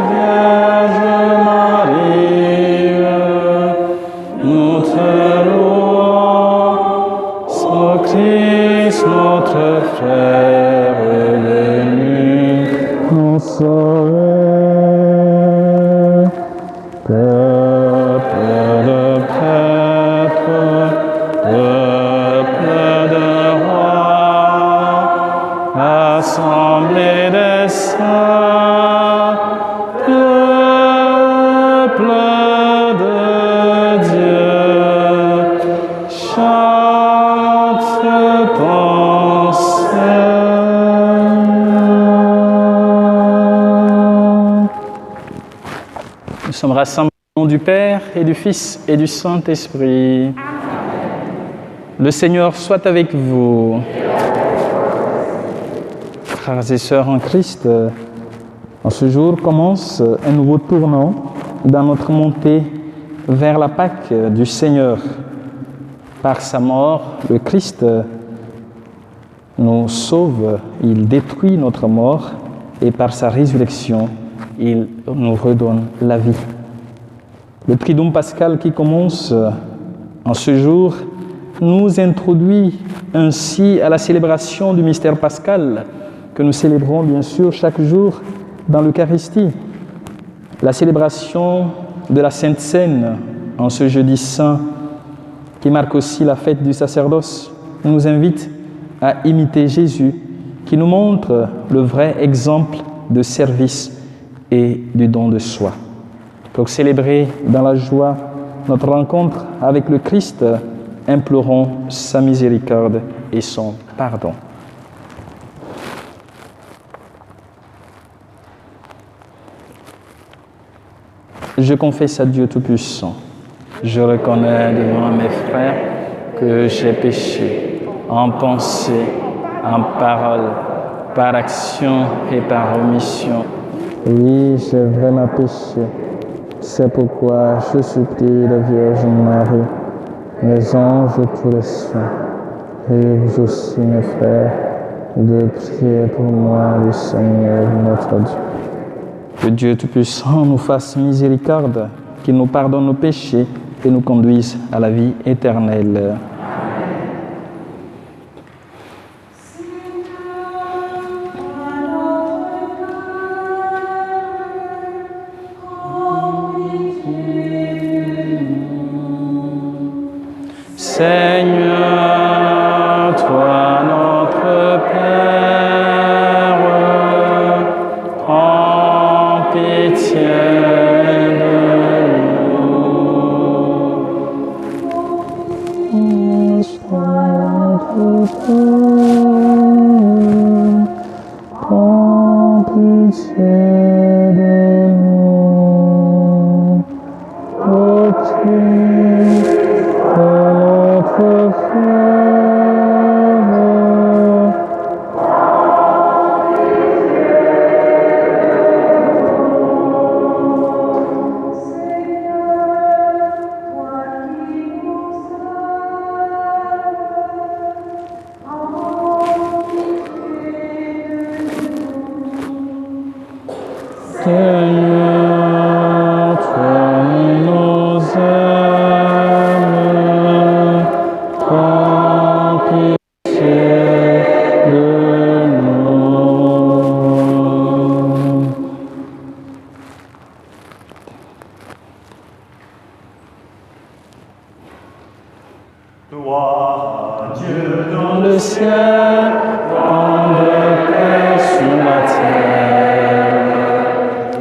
Vierge Marie, nous te louons, ô Christ, notre frère venu, nous sauver. Peuple de prêtres, peuple de rois, assemblée des saints, peuple de Dieu, chante ton Seigneur. Nous sommes rassemblés au nom du Père et du Fils et du Saint-Esprit. Le Seigneur soit avec vous. Frères et sœurs en Christ, en ce jour commence un nouveau tournant dans notre montée vers la Pâque du Seigneur. Par sa mort, le Christ nous sauve, il détruit notre mort et par sa résurrection, il nous redonne la vie. Le Triduum pascal qui commence en ce jour nous introduit ainsi à la célébration du mystère pascal que nous célébrons bien sûr chaque jour dans l'Eucharistie. La célébration de la Sainte Seine en ce jeudi saint qui marque aussi la fête du sacerdoce nous invite à imiter Jésus qui nous montre le vrai exemple de service et du don de soi. Pour célébrer dans la joie notre rencontre avec le Christ, implorons sa miséricorde et son pardon. Je confesse à Dieu Tout-Puissant. Je reconnais devant mes frères que j'ai péché en pensée, en parole, par action et par omission. Oui, j'ai vraiment péché. C'est pourquoi je supplie la Vierge Marie, les anges et tous les saints, et vous aussi mes frères, de prier pour moi le Seigneur notre Dieu. Que Dieu Tout-Puissant nous fasse miséricorde, qu'il nous pardonne nos péchés et nous conduise à la vie éternelle. Seigneur, toi notre Père, prends pitié de nous. Prends pitié de nous. Ô Christ, notre frère, Seigneur, toi nous aimes, prends pitié de nous. Gloire à Dieu Dans le ciel, rende paix sur la terre.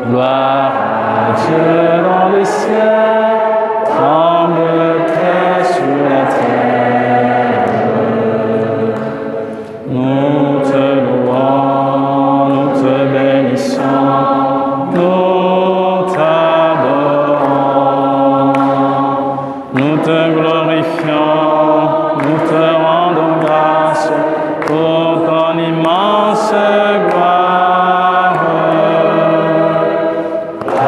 Gloire à Dieu dans le ciel, rende paix sur la terre. Nous te louons, nous te bénissons, nous t'adorons, nous te glorifions. Nous te rendons grâce pour ton immense gloire. Gloire à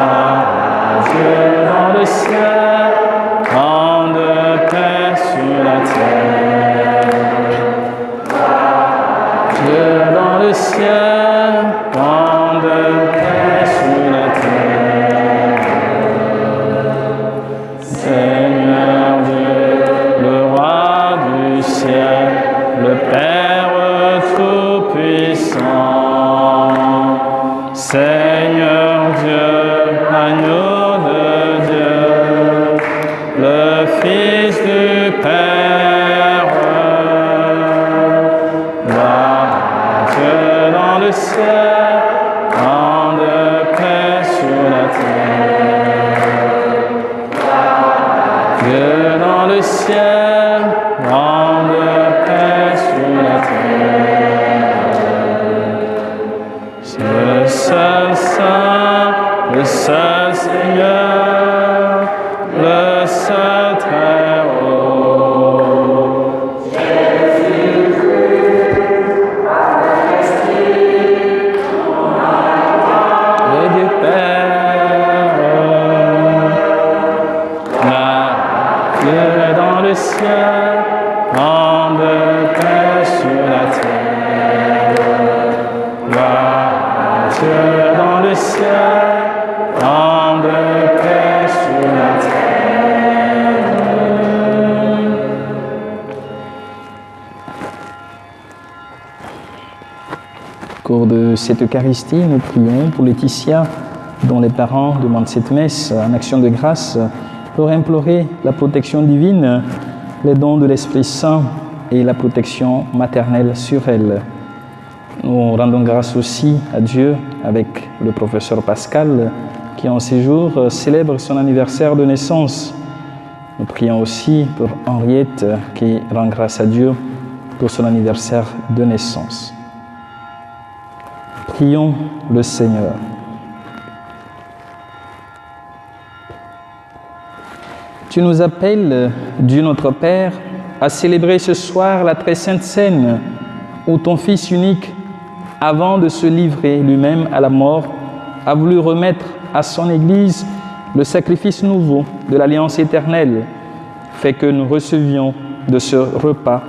Dieu dans le Dieu dans le ciel, grande paix sur la terre. Le seul Saint, le seul Seigneur, le seul très haut. Jésus-Christ, le Dieu Père, Dieu dans le ciel, grande paix sur la terre. Dieu dans le ciel, grande paix sur la terre. Au cours de cette Eucharistie, nous prions pour Laetitia, dont les parents demandent cette messe en action de grâce, pour implorer la protection divine, les dons de l'Esprit Saint et la protection maternelle sur elle. Nous rendons grâce aussi à Dieu avec le professeur Pascal qui en ces jours célèbre son anniversaire de naissance. Nous prions aussi pour Henriette qui rend grâce à Dieu pour son anniversaire de naissance. Prions le Seigneur. Tu nous appelles, Dieu notre Père, à célébrer ce soir la très sainte scène où ton Fils unique, avant de se livrer lui-même à la mort, a voulu remettre à son Église le sacrifice nouveau de l'Alliance éternelle, fait que nous recevions de ce repas,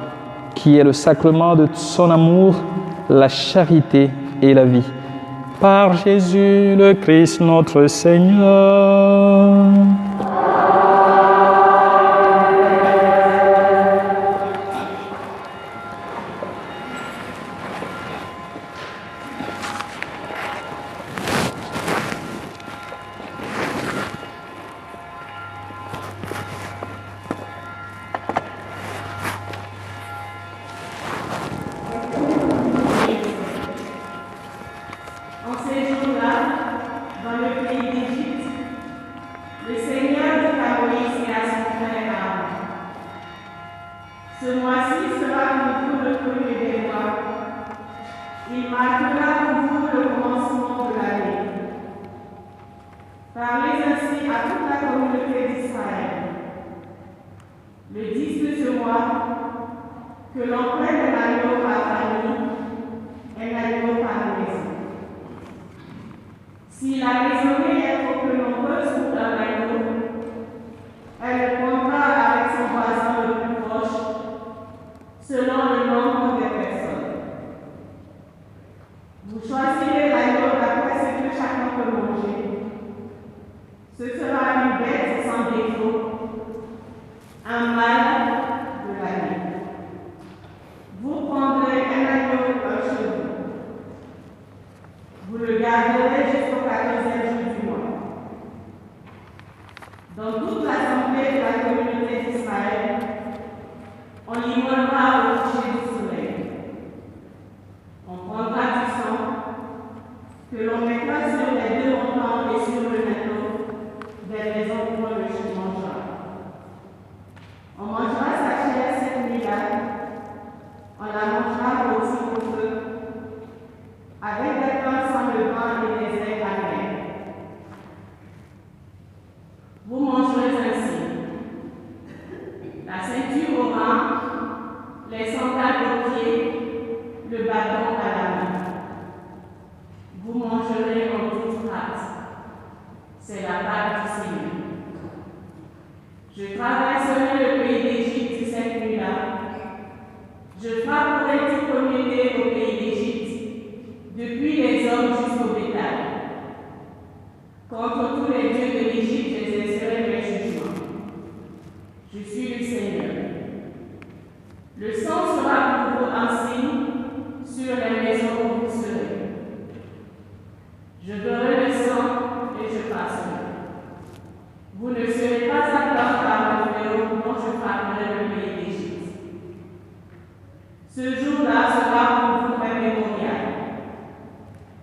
qui est le sacrement de son amour, la charité et la vie. Par Jésus le Christ notre Seigneur.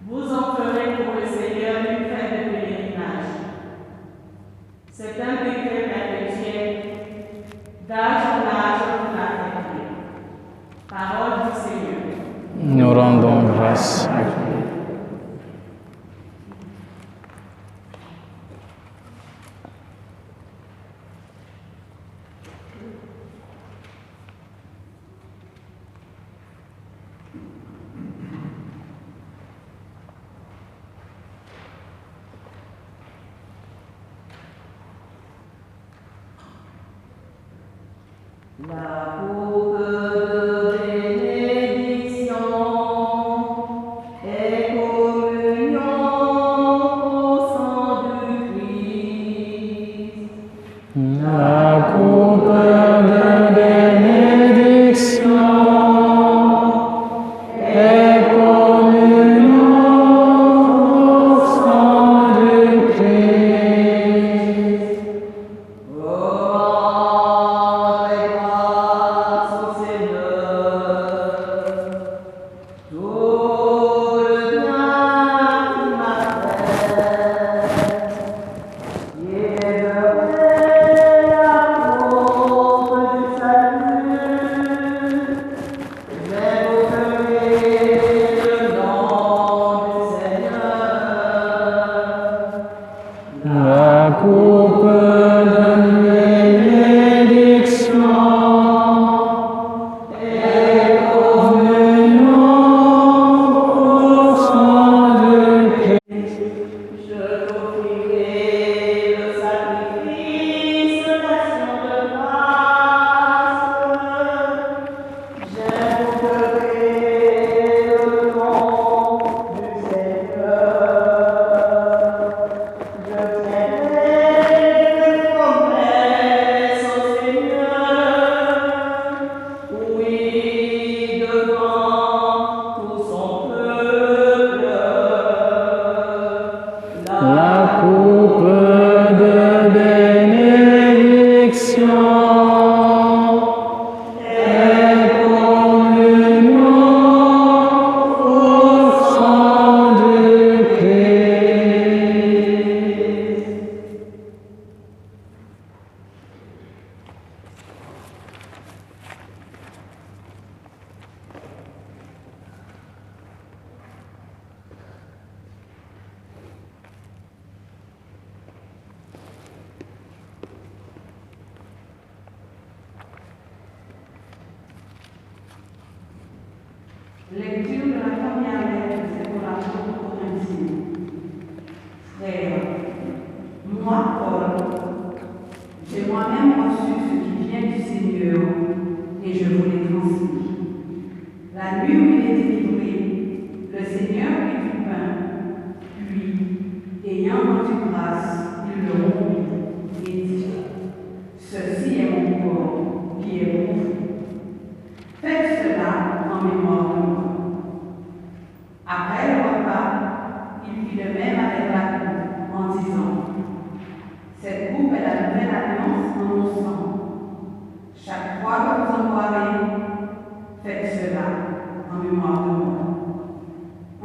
Vous en ferez pour le Seigneur une fête de pèlerinage. C'est un décret perpétuel d'âge en âge pour la fête. Parole du Seigneur. Nous rendons grâce à Dieu. La coupe de bénédiction est communion au sang du Christ. La coupe de bénédiction est communion au sang du Christ. Rendez grâce au Seigneur. Tout le bien qu'il m'a fait, il est la coupe du salut. J'invoquerai le nom du Seigneur. La coupe de bénédiction est communion au sang du Christ. Je t'offrirai le sacrifice d'action de grâce. J'invoquerai le nom du Seigneur. Je tiendrai des promesses au Seigneur. Oui, devant tout son peuple. La coupe de bénédiction est communion au sang du Christ. Lecture de la première lettre de l'apôtre aux Corinthiens. Frères, moi, Paul, j'ai moi-même reçu ce qui vient du Seigneur et je vous l'ai transmis. La nuit où il était livré, le Seigneur prit du pain, puis, ayant rendu grâce, il le rompit et dit: Ceci est mon corps qui est pour vous. Faites cela en mémoire de moi. Après le repas, il fit de même avec la coupe en disant: Cette coupe est la nouvelle alliance en mon sang. Chaque fois que vous en boirez, faites cela en mémoire de moi.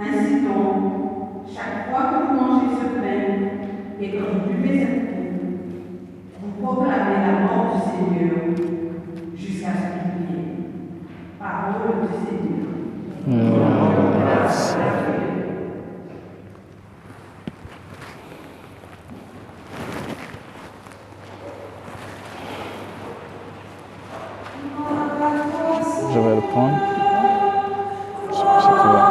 Ainsi donc, chaque fois que vous mangez ce pain et que vous buvez cette coupe, vous proclamez la mort du Seigneur jusqu'à ce qu'il vienne. Parole du Seigneur. Nous rendons grâce à Dieu. Je vais le prendre. Si tu veux.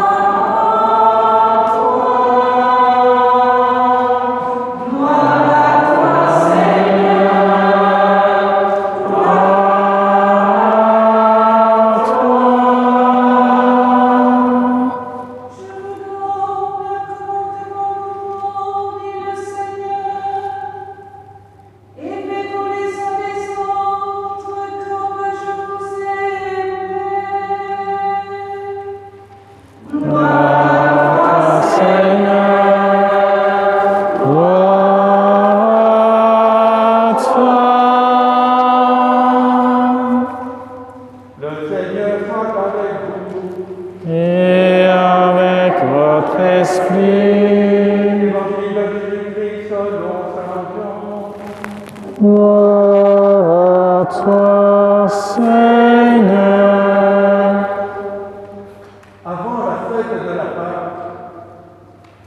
Et faites-vous les descendre comme je vous ai aimé. Gloire à toi, Seigneur. Avant la fête de la Pâque,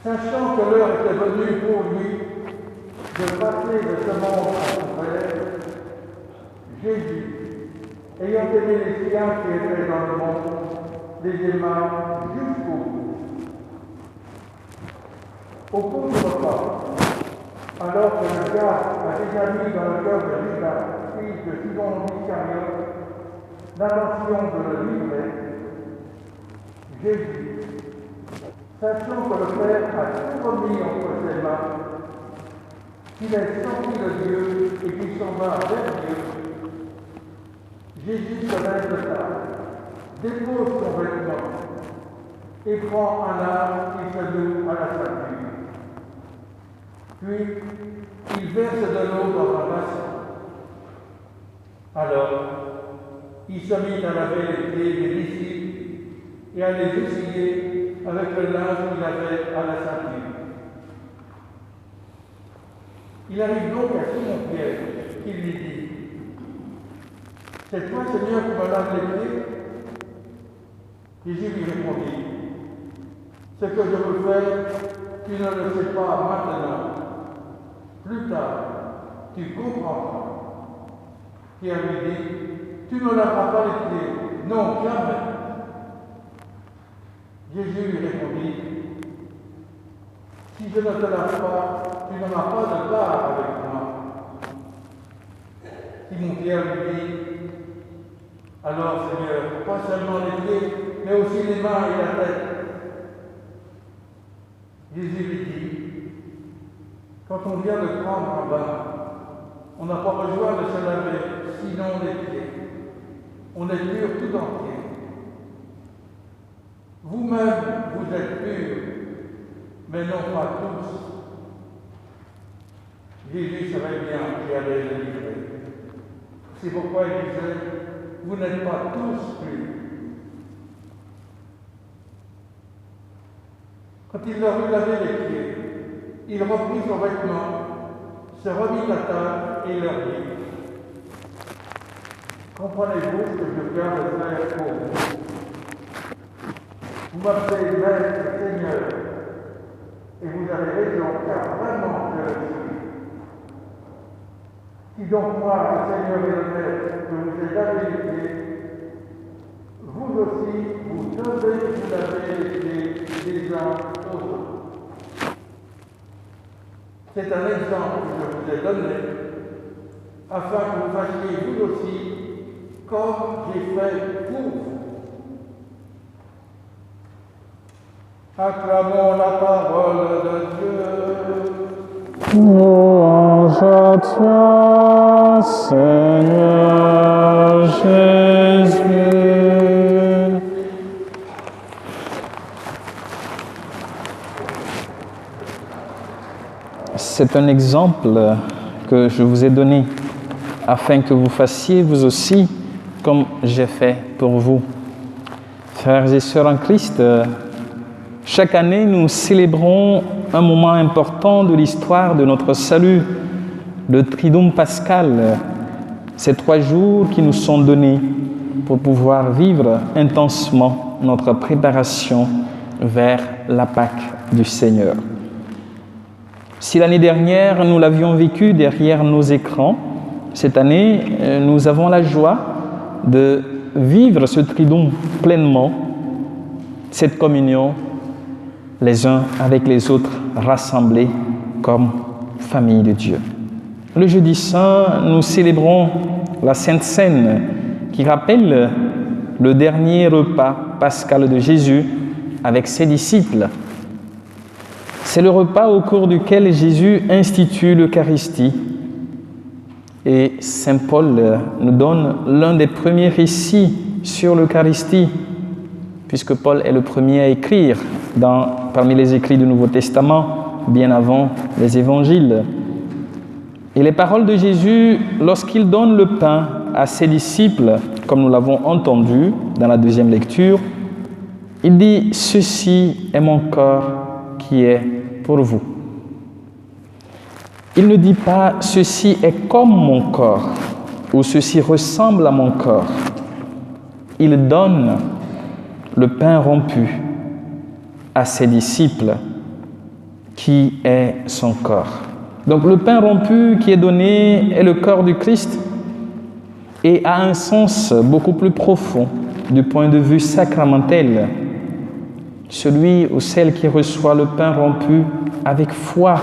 sachant que l'heure était venue pour lui de passer de ce monde à son Père, Jésus, ayant aimé les siens qui étaient dans le monde, les aima jusqu'au bout. Au cours du repas, alors que le diable a déjà mis dans le cœur de Judas, fils de Simon Iscariote, l'intention de le livrer, Jésus, sachant que le Père a tout remis entre ses mains, qu'il est sorti de Dieu et qu'il s'en va vers Dieu, Jésus se lève de table, dépose son vêtement et prend un arbre qui se noue à la ceinture. Puis, il verse de l'eau dans un bassin. Alors, il se mit à laver les pieds des disciples et à les essuyer avec le linge qu'il avait à la ceinture. Il arrive donc à Simon-Pierre, qui lui dit « C'est toi, Seigneur, qui me laves les pieds ?» Jésus lui répondit « Ce que je veux faire, tu ne le sais pas maintenant. Plus tard, tu comprendras. » Pierre lui dit « Tu ne laveras pas les pieds. Non, jamais. » Jésus lui répondit « Si je ne te lave pas, tu n'auras pas de part avec moi. » Simon-Pierre lui dit « Alors, Seigneur, pas seulement les pieds, mais aussi les mains et la tête. » Jésus lui dit « Quand on vient de prendre un bain, on n'a pas besoin de se laver, sinon les pieds. On est pur tout entier. Vous-même, vous êtes purs, mais non pas tous. » Jésus savait bien qui allait le livrer. C'est pourquoi il disait « Vous n'êtes pas tous purs. » Quand il leur eut lavé les pieds, il reprit son vêtement, se remit à table et leur dit « Comprenez-vous ce que je viens de faire pour vous? Vous m'appelez Maître Seigneur, et vous avez raison, car vraiment je le suis. Si donc moi, le Seigneur et le Maître, que vous ai lavé les pieds, vous aussi, vous devez vous laver les pieds les uns aux autres. C'est un exemple que je vous ai donné, afin que vous fassiez vous aussi comme j'ai fait pour vous. Acclamons la parole de Dieu. Louange à toi, Seigneur Jésus. C'est un exemple que je vous ai donné afin que vous fassiez vous aussi comme j'ai fait pour vous. Frères et sœurs en Christ, chaque année nous célébrons un moment important de l'histoire de notre salut, le Triduum pascal, ces 3 jours qui nous sont donnés pour pouvoir vivre intensement notre préparation vers la Pâque du Seigneur. Si l'année dernière, nous l'avions vécu derrière nos écrans, cette année, nous avons la joie de vivre ce Triduum pleinement, cette communion, les uns avec les autres, rassemblés comme famille de Dieu. Le jeudi saint, nous célébrons la Sainte Seine qui rappelle le dernier repas pascal de Jésus avec ses disciples. C'est le repas au cours duquel Jésus institue l'Eucharistie. Et Saint Paul nous donne l'un des premiers récits sur l'Eucharistie, puisque Paul est le premier à écrire parmi les écrits du Nouveau Testament, bien avant les évangiles. Et les paroles de Jésus, lorsqu'il donne le pain à ses disciples, comme nous l'avons entendu dans la deuxième lecture, il dit « Ceci est mon corps qui est pour vous ». Il ne dit pas « ceci est comme mon corps » ou « ceci ressemble à mon corps ». Il donne le pain rompu à ses disciples qui est son corps. Donc le pain rompu qui est donné est le corps du Christ et a un sens beaucoup plus profond du point de vue sacramentel. Celui ou celle qui reçoit le pain rompu avec foi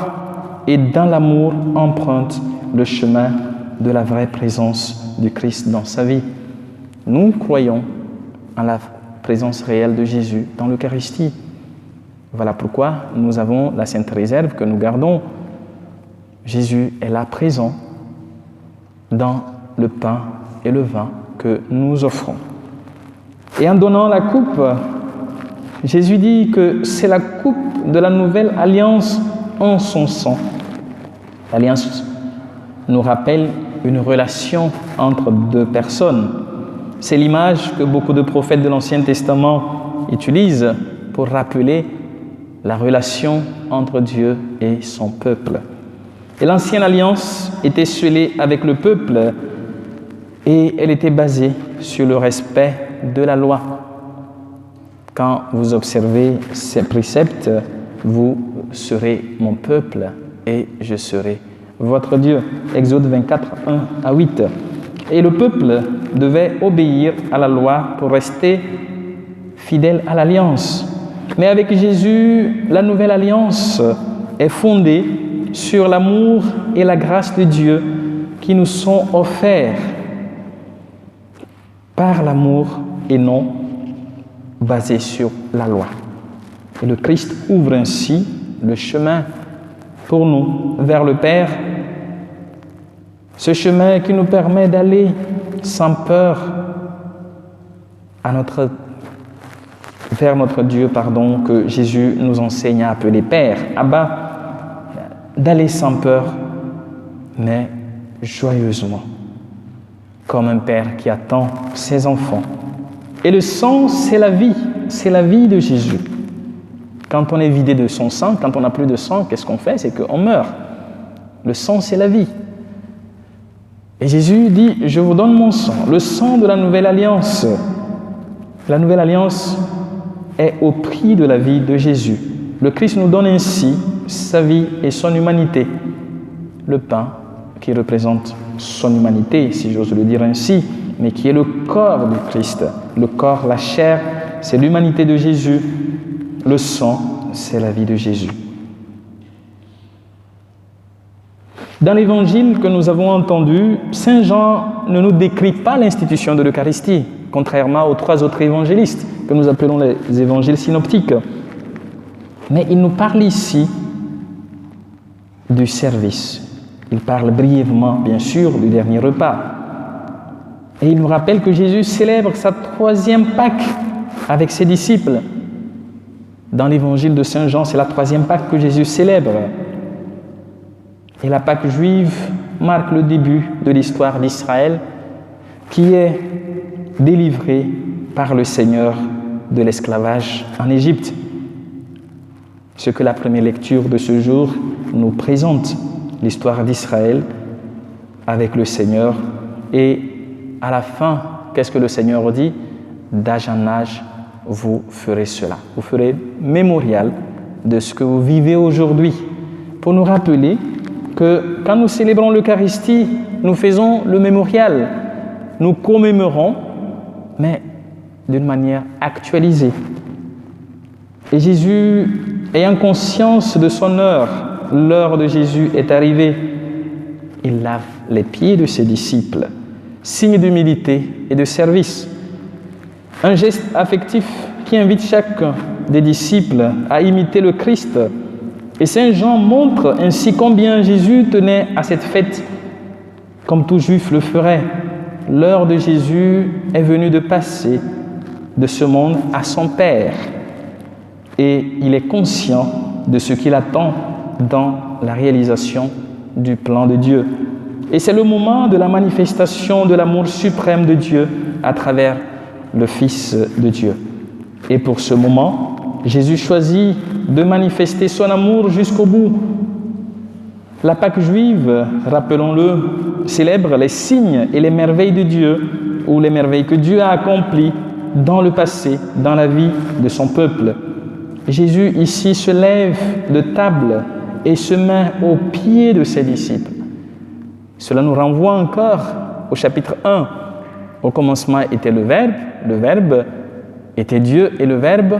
et dans l'amour emprunte le chemin de la vraie présence du Christ dans sa vie. Nous croyons en la présence réelle de Jésus dans l'Eucharistie. Voilà pourquoi nous avons la sainte réserve que nous gardons. Jésus est là présent dans le pain et le vin que nous offrons. Et en donnant la coupe, Jésus dit que c'est la coupe de la nouvelle alliance en son sang. L'alliance nous rappelle une relation entre deux personnes. C'est l'image que beaucoup de prophètes de l'Ancien Testament utilisent pour rappeler la relation entre Dieu et son peuple. Et l'ancienne alliance était scellée avec le peuple et elle était basée sur le respect de la loi. Quand vous observez ces préceptes, vous serez mon peuple et je serai votre Dieu. Exode 24, 1 à 8. Et le peuple devait obéir à la loi pour rester fidèle à l'alliance. Mais avec Jésus, la nouvelle alliance est fondée sur l'amour et la grâce de Dieu qui nous sont offerts par l'amour et non basés sur la loi. Et le Christ ouvre ainsi le chemin pour nous vers le Père, ce chemin qui nous permet d'aller sans peur vers notre Dieu, que Jésus nous enseigne à appeler Père, Abba, d'aller sans peur, mais joyeusement, comme un père qui attend ses enfants. Et le sang, c'est la vie de Jésus. Quand on est vidé de son sang, quand on n'a plus de sang, qu'est-ce qu'on fait? C'est qu'on meurt. Le sang, c'est la vie. Et Jésus dit, je vous donne mon sang, le sang de la nouvelle alliance. La nouvelle alliance est au prix de la vie de Jésus. Le Christ nous donne ainsi sa vie et son humanité. Le pain qui représente son humanité, si j'ose le dire ainsi, mais qui est le corps du Christ. Le corps, la chair, c'est l'humanité de Jésus. Le sang, c'est la vie de Jésus. Dans l'évangile que nous avons entendu, Saint Jean ne nous décrit pas l'institution de l'Eucharistie, contrairement aux 3 autres évangélistes que nous appelons les évangiles synoptiques. Mais il nous parle ici du service. Il parle brièvement, bien sûr, du dernier repas. Et il nous rappelle que Jésus célèbre sa 3e Pâque avec ses disciples. Dans l'évangile de Saint Jean, c'est la 3e Pâque que Jésus célèbre. Et la Pâque juive marque le début de l'histoire d'Israël qui est délivré par le Seigneur de l'esclavage en Égypte. Ce que la première lecture de ce jour nous présente, l'histoire d'Israël avec le Seigneur. Et à la fin, qu'est-ce que le Seigneur dit? D'âge en âge, vous ferez cela. Vous ferez mémorial de ce que vous vivez aujourd'hui. Pour nous rappeler que quand nous célébrons l'Eucharistie, nous faisons le mémorial. Nous commémorons, mais d'une manière actualisée. Et Jésus, ayant conscience de son heure, l'heure de Jésus est arrivée. Il lave les pieds de ses disciples, signe d'humilité et de service. Un geste affectif qui invite chacun des disciples à imiter le Christ. Et Saint Jean montre ainsi combien Jésus tenait à cette fête, comme tout juif le ferait. L'heure de Jésus est venue de passer de ce monde à son Père. Et il est conscient de ce qu'il attend dans la réalisation du plan de Dieu. Et c'est le moment de la manifestation de l'amour suprême de Dieu à travers le Fils de Dieu. Et pour ce moment, Jésus choisit de manifester son amour jusqu'au bout. La Pâque juive, rappelons-le, célèbre les signes et les merveilles de Dieu, ou les merveilles que Dieu a accomplies dans le passé, dans la vie de son peuple. Jésus ici se lève de table et se met aux pieds de ses disciples. Cela nous renvoie encore au chapitre 1. Au commencement était le Verbe était Dieu et le Verbe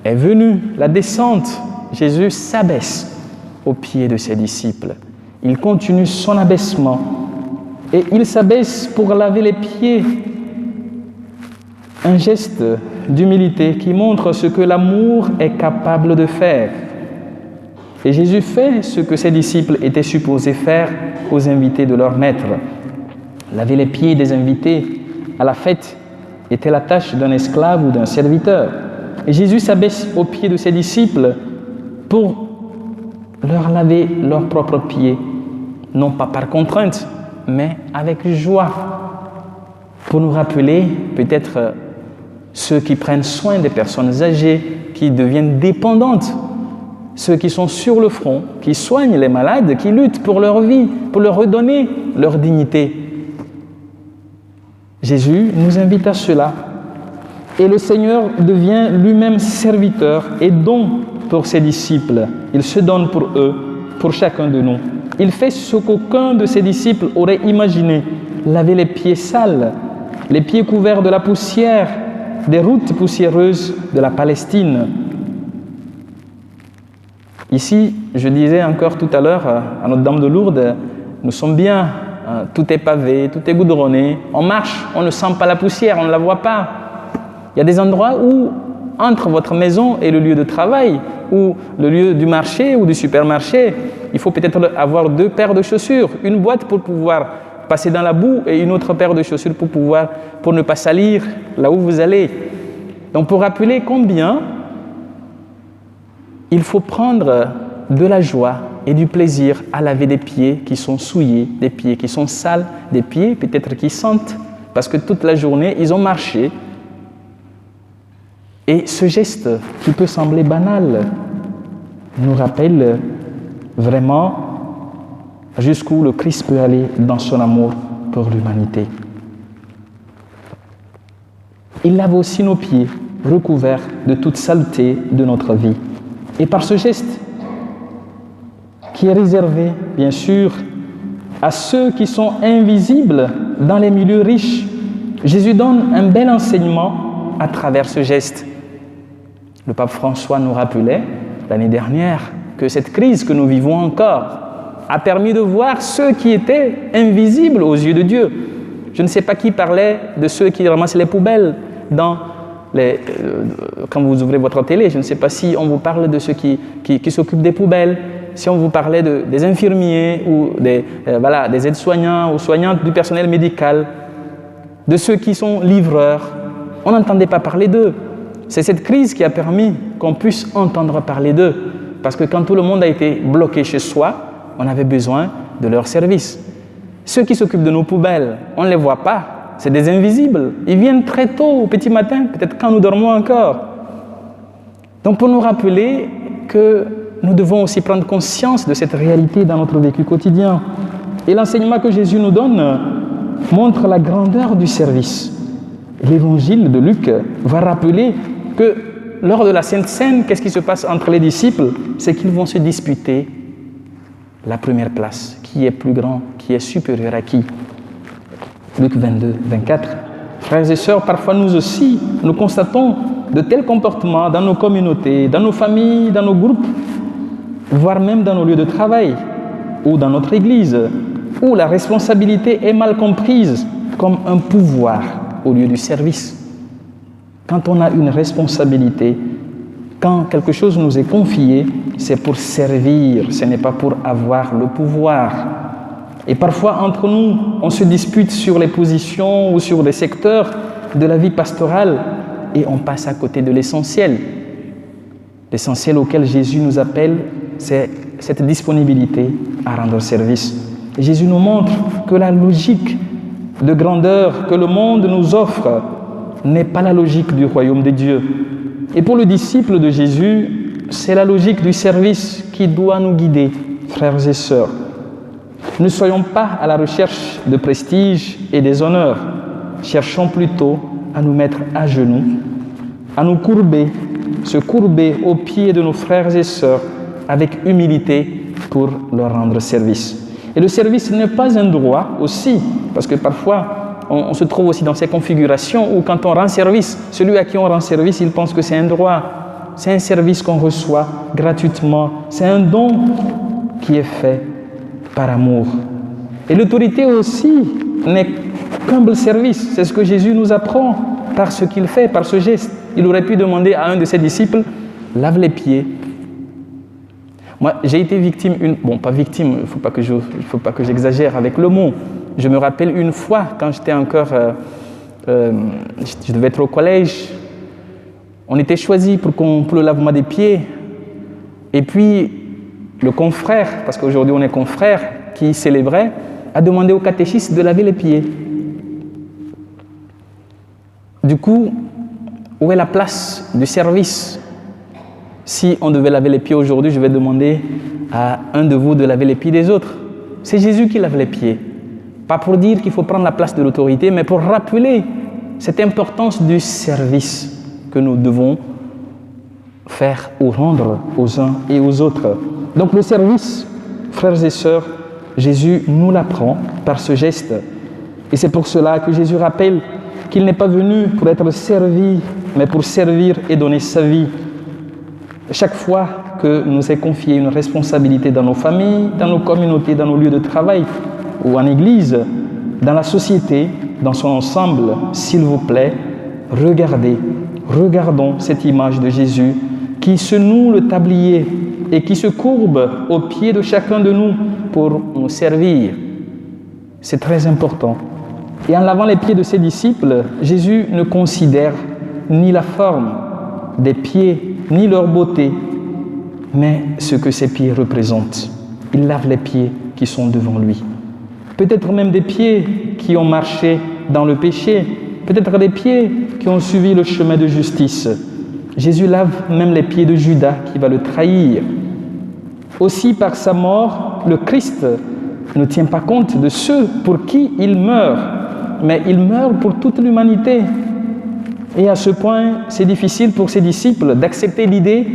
est venu. La descente, Jésus s'abaisse aux pieds de ses disciples. Il continue son abaissement et il s'abaisse pour laver les pieds. Un geste d'humilité qui montre ce que l'amour est capable de faire. Et Jésus fait ce que ses disciples étaient supposés faire aux invités de leur maître. Laver les pieds des invités à la fête était la tâche d'un esclave ou d'un serviteur. Et Jésus s'abaisse aux pieds de ses disciples pour leur laver leurs propres pieds, non pas par contrainte, mais avec joie, pour nous rappeler peut-être ceux qui prennent soin des personnes âgées, qui deviennent dépendantes, ceux qui sont sur le front, qui soignent les malades, qui luttent pour leur vie, pour leur redonner leur dignité. Jésus nous invite à cela. Et le Seigneur devient lui-même serviteur et don pour ses disciples. Il se donne pour eux, pour chacun de nous. Il fait ce qu'aucun de ses disciples aurait imaginé, laver les pieds sales, les pieds couverts de la poussière, des routes poussiéreuses de la Palestine. Ici, je disais encore tout à l'heure à Notre-Dame de Lourdes, nous sommes bien, tout est pavé, tout est goudronné, on marche, on ne sent pas la poussière, on ne la voit pas. Il y a des endroits où, entre votre maison et le lieu de travail, ou le lieu du marché ou du supermarché, il faut peut-être avoir 2 paires de chaussures, une boîte pour pouvoir passer dans la boue et une autre paire de chaussures pour ne pas salir là où vous allez. Donc pour rappeler combien il faut prendre de la joie et du plaisir à laver des pieds qui sont souillés, des pieds qui sont sales, des pieds peut-être qui sentent, parce que toute la journée ils ont marché. Et ce geste qui peut sembler banal nous rappelle vraiment jusqu'où le Christ peut aller dans son amour pour l'humanité. Il lave aussi nos pieds, recouverts de toute saleté de notre vie. Et par ce geste, qui est réservé, bien sûr, à ceux qui sont invisibles dans les milieux riches, Jésus donne un bel enseignement à travers ce geste. Le pape François nous rappelait l'année dernière que cette crise que nous vivons encore a permis de voir ceux qui étaient invisibles aux yeux de Dieu. Je ne sais pas qui parlait de ceux qui ramassent les poubelles quand vous ouvrez votre télé. Je ne sais pas si on vous parle de ceux qui s'occupent des poubelles, si on vous parlait des infirmiers ou des aides-soignants ou soignantes du personnel médical, de ceux qui sont livreurs. On n'entendait pas parler d'eux. C'est cette crise qui a permis qu'on puisse entendre parler d'eux. Parce que quand tout le monde a été bloqué chez soi, on avait besoin de leurs services. Ceux qui s'occupent de nos poubelles, on ne les voit pas. C'est des invisibles. Ils viennent très tôt, au petit matin, peut-être quand nous dormons encore. Donc pour nous rappeler que nous devons aussi prendre conscience de cette réalité dans notre vécu quotidien. Et l'enseignement que Jésus nous donne montre la grandeur du service. L'évangile de Luc va rappeler que lors de la Sainte Seine, qu'est-ce qui se passe entre les disciples? C'est qu'ils vont se disputer la première place. Qui est plus grand? Qui est supérieur à qui? Luc 22, 24. Frères et sœurs, parfois nous aussi, nous constatons de tels comportements dans nos communautés, dans nos familles, dans nos groupes, voire même dans nos lieux de travail ou dans notre église, où la responsabilité est mal comprise comme un pouvoir au lieu du service. Quand on a une responsabilité, quand quelque chose nous est confié, c'est pour servir, ce n'est pas pour avoir le pouvoir. Et parfois, entre nous, on se dispute sur les positions ou sur des secteurs de la vie pastorale et on passe à côté de l'essentiel. L'essentiel auquel Jésus nous appelle, c'est cette disponibilité à rendre service. Et Jésus nous montre que la logique de grandeur que le monde nous offre n'est pas la logique du royaume de Dieu. Et pour le disciple de Jésus, c'est la logique du service qui doit nous guider. frères et sœurs. Ne soyons pas à la recherche de prestige et des honneurs. Cherchons plutôt à nous mettre à genoux, à nous courber, se courber aux pieds de nos frères et sœurs avec humilité pour leur rendre service. Et le service n'est pas un droit aussi, parce que parfois on se trouve aussi dans ces configurations où quand on rend service, celui à qui on rend service, il pense que c'est un droit. C'est un service qu'on reçoit gratuitement. C'est un don qui est fait par amour. Et l'autorité aussi n'est qu'humble service. C'est ce que Jésus nous apprend par ce qu'il fait, par ce geste. Il aurait pu demander à un de ses disciples, lave les pieds. Moi, j'ai été victime, pas victime, il ne faut pas que j'exagère avec le mot. Je me rappelle une fois, quand j'étais encore, je devais être au collège, on était choisi pour le lavement des pieds. Et puis, le confrère, parce qu'aujourd'hui on est confrère, qui célébrait, a demandé au catéchisme de laver les pieds. Du coup, où est la place du service? Si on devait laver les pieds aujourd'hui, je vais demander à un de vous de laver les pieds des autres. C'est Jésus qui lave les pieds. Pas pour dire qu'il faut prendre la place de l'autorité, mais pour rappeler cette importance du service que nous devons faire ou rendre aux uns et aux autres. Donc le service, frères et sœurs, Jésus nous l'apprend par ce geste. Et c'est pour cela que Jésus rappelle qu'il n'est pas venu pour être servi, mais pour servir et donner sa vie. Chaque fois que nous est confiée une responsabilité dans nos familles, dans nos communautés, dans nos lieux de travail ou en église, dans la société, dans son ensemble, s'il vous plaît, regardons cette image de Jésus qui se noue le tablier et qui se courbe aux pieds de chacun de nous pour nous servir. C'est très important. Et en lavant les pieds de ses disciples, Jésus ne considère ni la forme des pieds, ni leur beauté, mais ce que ces pieds représentent. Il lave les pieds qui sont devant lui. Peut-être même des pieds qui ont marché dans le péché, peut-être des pieds qui ont suivi le chemin de justice. Jésus lave même les pieds de Judas qui va le trahir. Aussi par sa mort, le Christ ne tient pas compte de ceux pour qui il meurt, mais il meurt pour toute l'humanité. Et à ce point, c'est difficile pour ses disciples d'accepter l'idée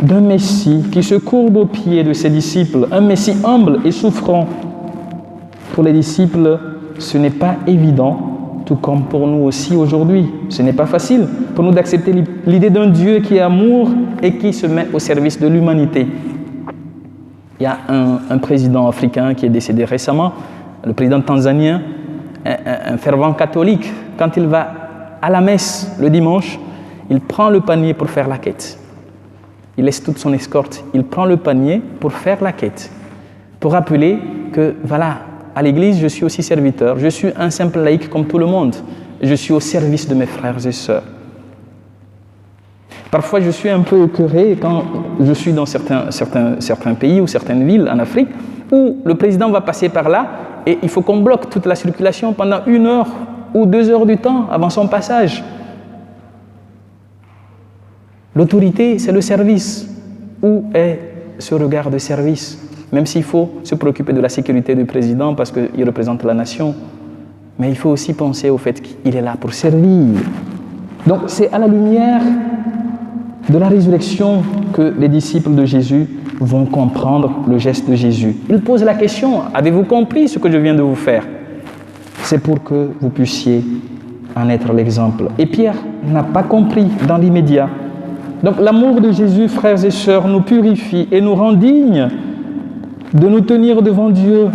d'un Messie qui se courbe aux pieds de ses disciples, un Messie humble et souffrant. Pour les disciples, ce n'est pas évident, tout comme pour nous aussi aujourd'hui. Ce n'est pas facile pour nous d'accepter l'idée d'un Dieu qui est amour et qui se met au service de l'humanité. Il y a un président africain qui est décédé récemment, le président tanzanien, un fervent catholique. Quand il va à la messe le dimanche, il prend le panier pour faire la quête. Il laisse toute son escorte, il prend le panier pour faire la quête, pour rappeler que voilà, à l'église je suis aussi serviteur, je suis un simple laïc comme tout le monde, je suis au service de mes frères et sœurs. Parfois je suis un peu écœuré quand je suis dans certains pays ou certaines villes en Afrique où le président va passer par là et il faut qu'on bloque toute la circulation pendant 1 heure ou 2 heures du temps avant son passage. L'autorité, c'est le service. Où est ce regard de service? Même s'il faut se préoccuper de la sécurité du président parce qu'il représente la nation, mais il faut aussi penser au fait qu'il est là pour servir. Donc c'est à la lumière de la résurrection que les disciples de Jésus vont comprendre le geste de Jésus. Ils posent la question, avez-vous compris ce que je viens de vous faire? C'est pour que vous puissiez en être l'exemple. Et Pierre n'a pas compris dans l'immédiat. Donc l'amour de Jésus, frères et sœurs, nous purifie et nous rend dignes de nous tenir devant Dieu.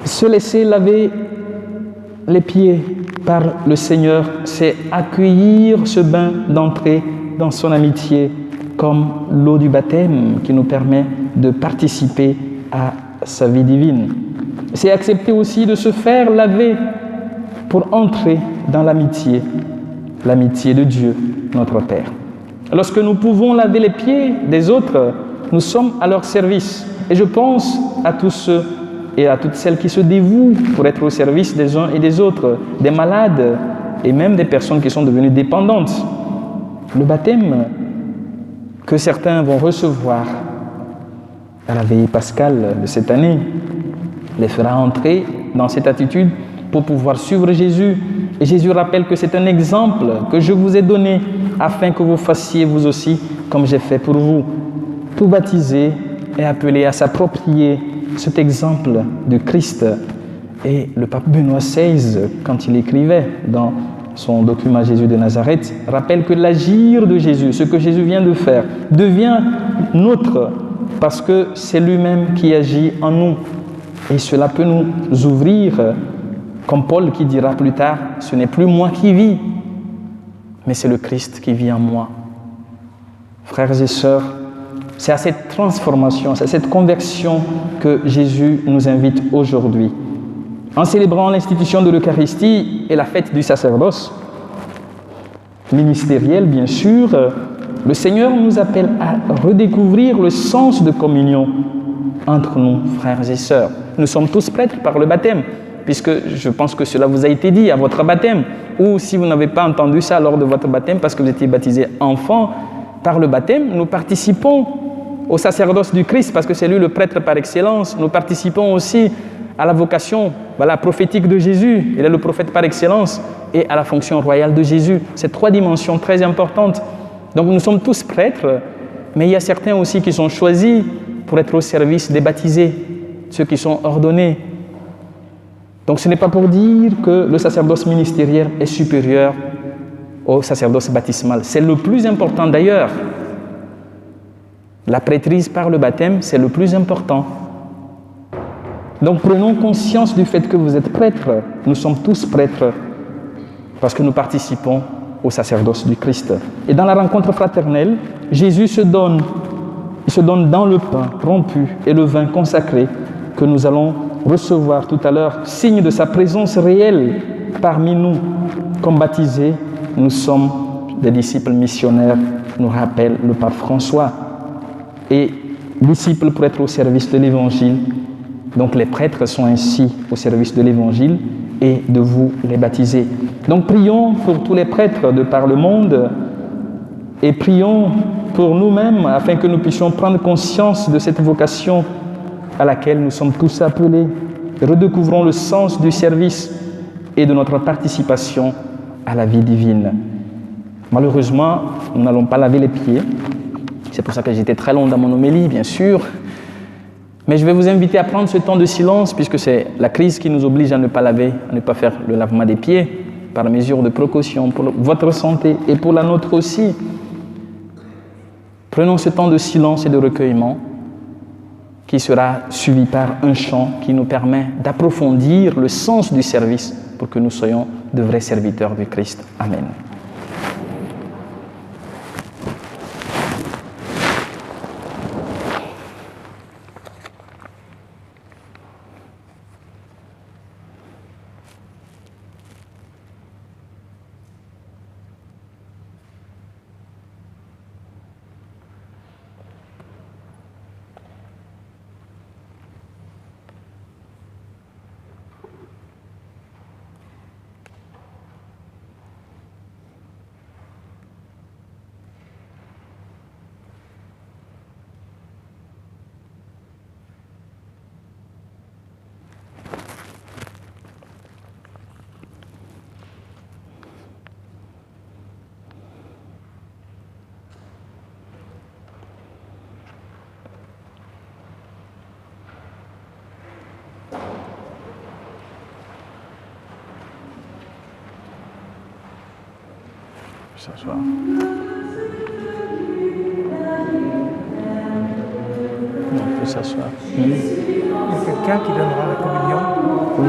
Se laisser laver les pieds par le Seigneur, c'est accueillir ce bain d'entrée dans son amitié, comme l'eau du baptême qui nous permet de participer à sa vie divine. C'est accepter aussi de se faire laver pour entrer dans l'amitié de Dieu, notre Père. Lorsque nous pouvons laver les pieds des autres, nous sommes à leur service. Et je pense à tous ceux et à toutes celles qui se dévouent pour être au service des uns et des autres, des malades et même des personnes qui sont devenues dépendantes. Le baptême que certains vont recevoir à la veillée pascale de cette année les fera entrer dans cette attitude pour pouvoir suivre Jésus. Et Jésus rappelle que c'est un exemple que je vous ai donné afin que vous fassiez vous aussi comme j'ai fait pour vous. Tout baptisé est appelé à s'approprier cet exemple de Christ. Et le pape Benoît XVI, quand il écrivait dans son document Jésus de Nazareth, rappelle que l'agir de Jésus, ce que Jésus vient de faire, devient nôtre parce que c'est lui-même qui agit en nous. Et cela peut nous ouvrir, comme Paul qui dira plus tard, ce n'est plus moi qui vis, mais c'est le Christ qui vit en moi. Frères et sœurs, c'est à cette transformation, c'est à cette conversion que Jésus nous invite aujourd'hui. En célébrant l'institution de l'Eucharistie et la fête du sacerdoce, ministériel bien sûr, le Seigneur nous appelle à redécouvrir le sens de communion entre nous, frères et sœurs. Nous sommes tous prêtres par le baptême, puisque je pense que cela vous a été dit à votre baptême, ou si vous n'avez pas entendu ça lors de votre baptême parce que vous étiez baptisé enfant, par le baptême, nous participons au sacerdoce du Christ parce que c'est lui le prêtre par excellence. Nous participons aussi à la vocation prophétique de Jésus, il est le prophète par excellence, et à la fonction royale de Jésus. C'est trois dimensions très importantes. Donc nous sommes tous prêtres, mais il y a certains aussi qui sont choisis pour être au service des baptisés, ceux qui sont ordonnés. Donc ce n'est pas pour dire que le sacerdoce ministériel est supérieur au sacerdoce baptismal. C'est le plus important d'ailleurs. La prêtrise par le baptême, c'est le plus important. Donc prenons conscience du fait que vous êtes prêtres. Nous sommes tous prêtres parce que nous participons au sacerdoce du Christ. Et dans la rencontre fraternelle, Jésus se donne dans le pain rompu et le vin consacré que nous allons recevoir tout à l'heure, signe de sa présence réelle parmi nous. Comme baptisés, nous sommes des disciples missionnaires, nous rappelle le pape François. Et disciples pour être au service de l'Évangile. Donc les prêtres sont ainsi au service de l'Évangile et de vous les baptiser. Donc prions pour tous les prêtres de par le monde et prions pour nous-mêmes afin que nous puissions prendre conscience de cette vocation à laquelle nous sommes tous appelés. Redécouvrons le sens du service et de notre participation à la vie divine. Malheureusement, nous n'allons pas laver les pieds. C'est pour ça que j'étais très long dans mon homélie, bien sûr. Mais je vais vous inviter à prendre ce temps de silence, puisque c'est la crise qui nous oblige à ne pas laver, à ne pas faire le lavement des pieds, par mesure de précaution pour votre santé et pour la nôtre aussi. Prenons ce temps de silence et de recueillement, qui sera suivi par un chant qui nous permet d'approfondir le sens du service pour que nous soyons de vrais serviteurs du Christ. Amen. S'asseoir. On peut s'asseoir. Il y a quelqu'un qui donnera la communion. Oui.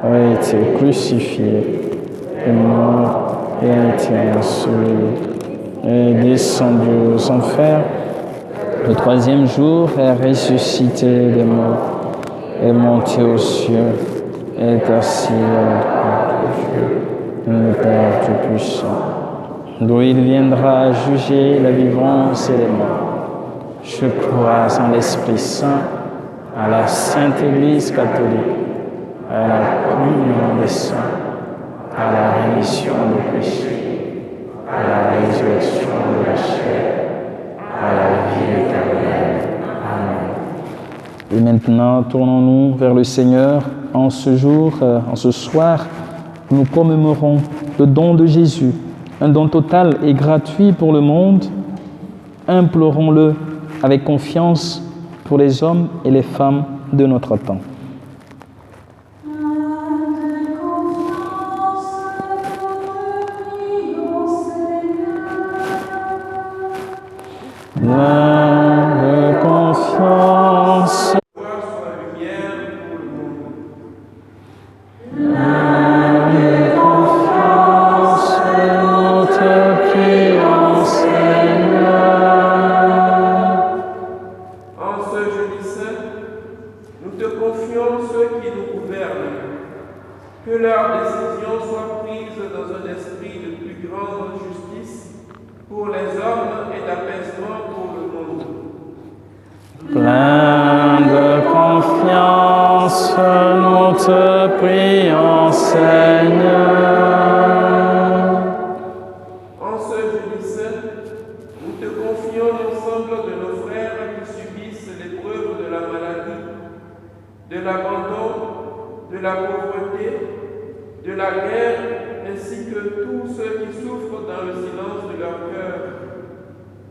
a été crucifié, est mort et a été enseveli, est descendu aux enfers. Le troisième jour est ressuscité des morts, est monté aux cieux, est assis à la droite de Dieu, le Père Tout-Puissant, d'où il viendra juger les vivants et les morts. Je crois en l'Esprit Saint, à la Sainte Église catholique, à la communion des saints, à la rémission des péchés, à la résurrection de la chair, à la vie éternelle. Amen. Et maintenant, tournons-nous vers le Seigneur. En ce jour, en ce soir, nous commémorons le don de Jésus, un don total et gratuit pour le monde. Implorons-le avec confiance pour les hommes et les femmes de notre temps. De confiance. Plein de confiance, nous te prions, Seigneur. En ce jeudi saint, nous te confions l'ensemble de nos frères qui subissent l'épreuve de la maladie, de l'abandon, de la pauvreté, de la guerre, ainsi que tous ceux qui souffrent dans le silence de leur cœur,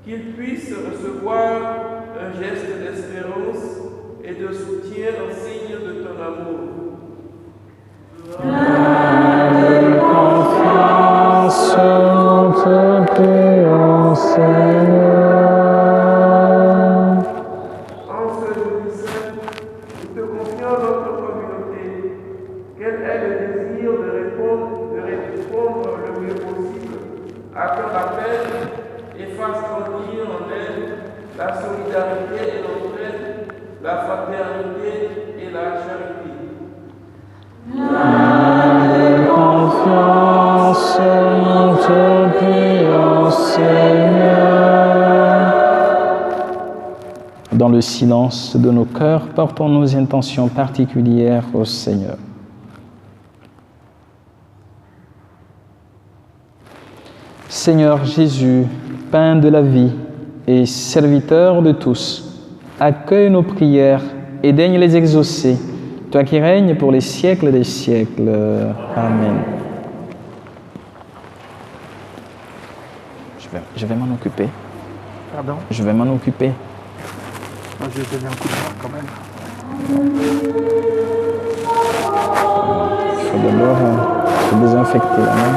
qu'ils puissent recevoir un geste d'espérance et de soutien en signe de ton amour. Plein de confiance, nous te prions, Seigneur. En ce jeudi saint, nous te confions notre communauté, qu'elle ait le désir de répondre le mieux possible à ton appel et fasse grandir en elle la solidarité et l'entraide, la fraternité et la charité. Plein de confiance, nous te prions, Seigneur. Dans le silence de nos cœurs, portons nos intentions particulières au Seigneur. Seigneur Jésus, pain de la vie et serviteur de tous, accueille nos prières et daigne les exaucer, toi qui règnes pour les siècles des siècles. Amen. Je vais m'en occuper. Pardon? Je vais m'en occuper. Moi, je vais donner un coup de main quand même. Il faut d'abord se désinfecter la main.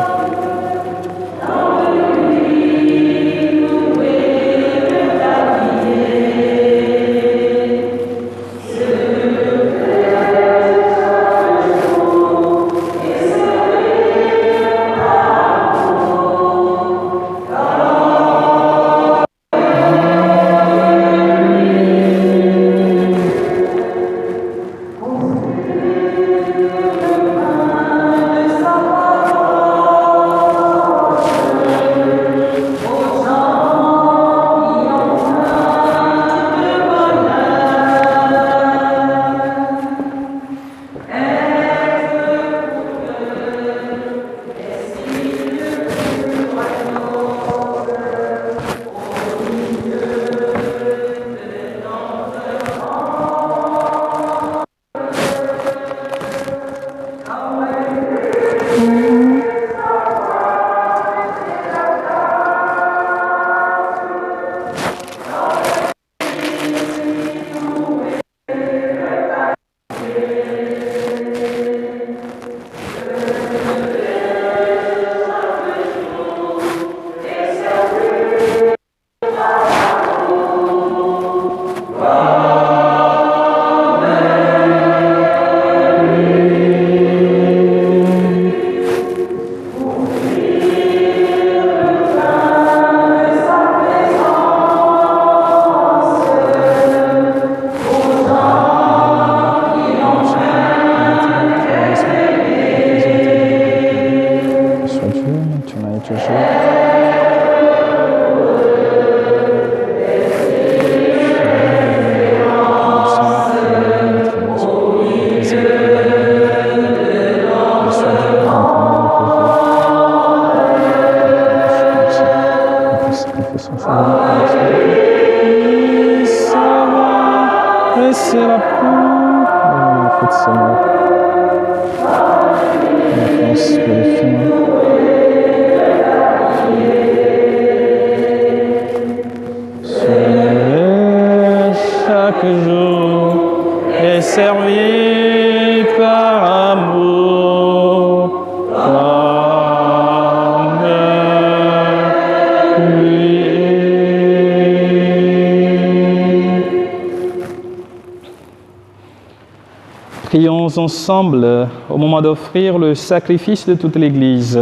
prions ensemble au moment d'offrir le sacrifice de toute l'Église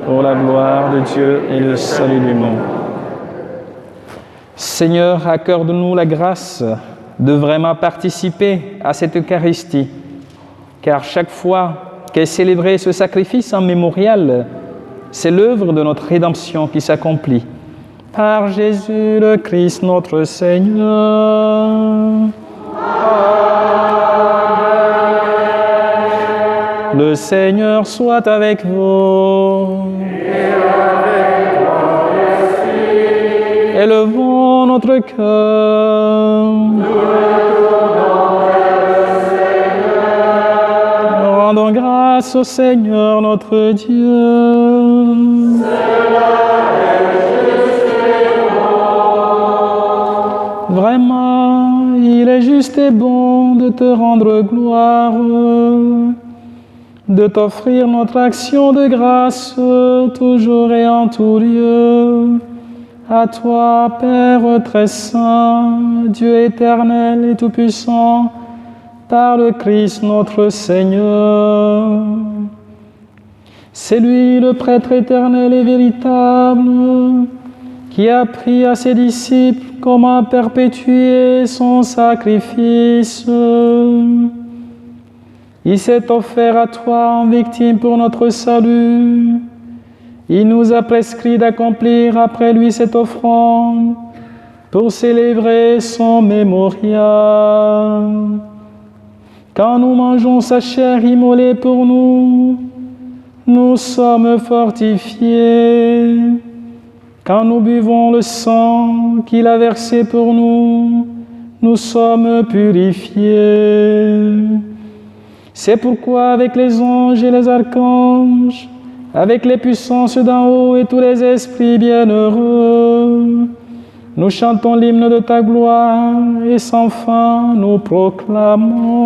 pour la gloire de Dieu et le salut du monde. Seigneur, accorde-nous la grâce de vraiment participer à cette Eucharistie, car chaque fois qu'est célébré ce sacrifice en mémorial, c'est l'œuvre de notre rédemption qui s'accomplit. Par Jésus le Christ, notre Seigneur. Le Seigneur soit avec vous. Élevons notre cœur. Rendons grâce au Seigneur notre Dieu. Vraiment, il est juste et bon de te rendre gloire, de t'offrir notre action de grâce toujours et en tout lieu. À toi, Père très saint, Dieu éternel et tout-puissant, par le Christ notre Seigneur. C'est lui le prêtre éternel et véritable, qui a appris à ses disciples comment perpétuer son sacrifice. Il s'est offert à toi en victime pour notre salut. Il nous a prescrit d'accomplir après lui cette offrande pour célébrer son mémorial. Quand nous mangeons sa chair immolée pour nous, nous sommes fortifiés. Quand nous buvons le sang qu'il a versé pour nous, nous sommes purifiés. C'est pourquoi avec les anges et les archanges, avec les puissances d'en haut et tous les esprits bienheureux, nous chantons l'hymne de ta gloire et sans fin nous proclamons.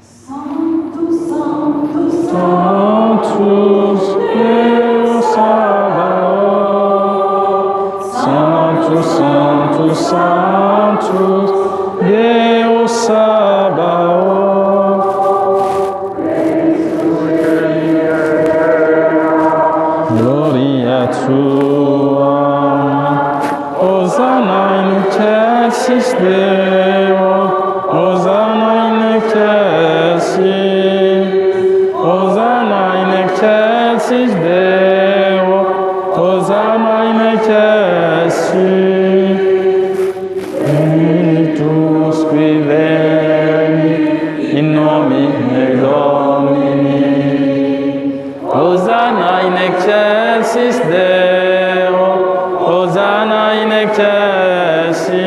Sanctus, Sanctus, Sanctus, Deus Sabaoth. Sanctus, Sanctus, Sanctus, Deus Sabaoth. Gloria tuam. Hosanna in excelsis Deo. Hosanna in excelsis. Hosanna in excelsis Deo. Hosanna in excelsis. Benedictus qui veni in nomine Domini. Hosanna in excelsis Deo. Hosanna in excelsis.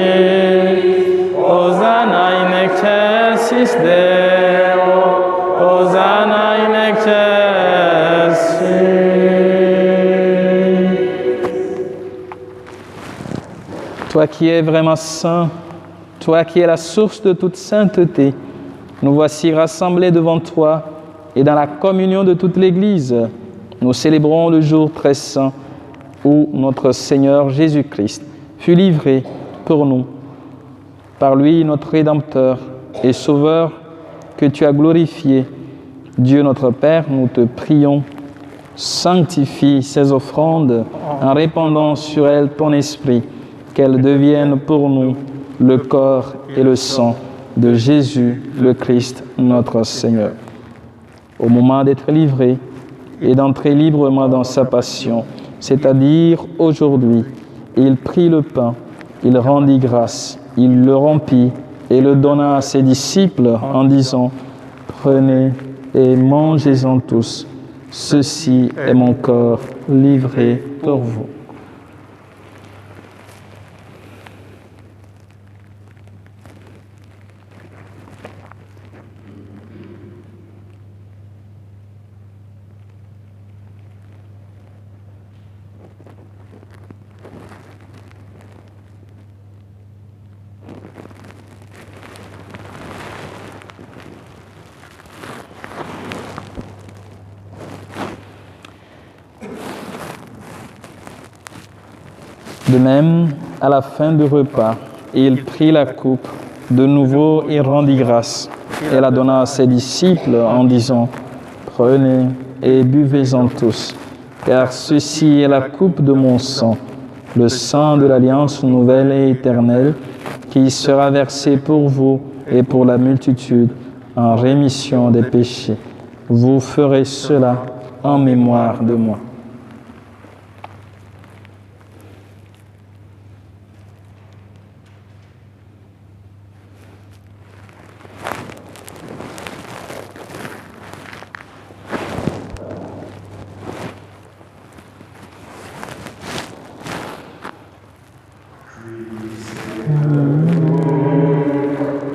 Hosanna in excelsis Deo. Hosanna in excelsis. Toi qui es vraiment saint, toi qui es la source de toute sainteté, nous voici rassemblés devant toi et dans la communion de toute l'Église. Nous célébrons le jour très saint où notre Seigneur Jésus-Christ fut livré pour nous. Par lui, notre Rédempteur et Sauveur, que tu as glorifié. Dieu notre Père, nous te prions, sanctifie ces offrandes en répandant sur elles ton esprit, qu'elles deviennent pour nous le corps et le sang de Jésus le Christ, notre Seigneur. Au moment d'être livré et d'entrer librement dans sa passion, c'est-à-dire aujourd'hui, il prit le pain, il rendit grâce, il le rompit et le donna à ses disciples en disant « Prenez et mangez-en tous, ceci est mon corps livré pour vous. » De même, à la fin du repas, il prit la coupe, de nouveau il rendit grâce, et la donna à ses disciples en disant, « Prenez et buvez-en tous, car ceci est la coupe de mon sang, le sang de l'alliance nouvelle et éternelle, qui sera versé pour vous et pour la multitude en rémission des péchés. Vous ferez cela en mémoire de moi. »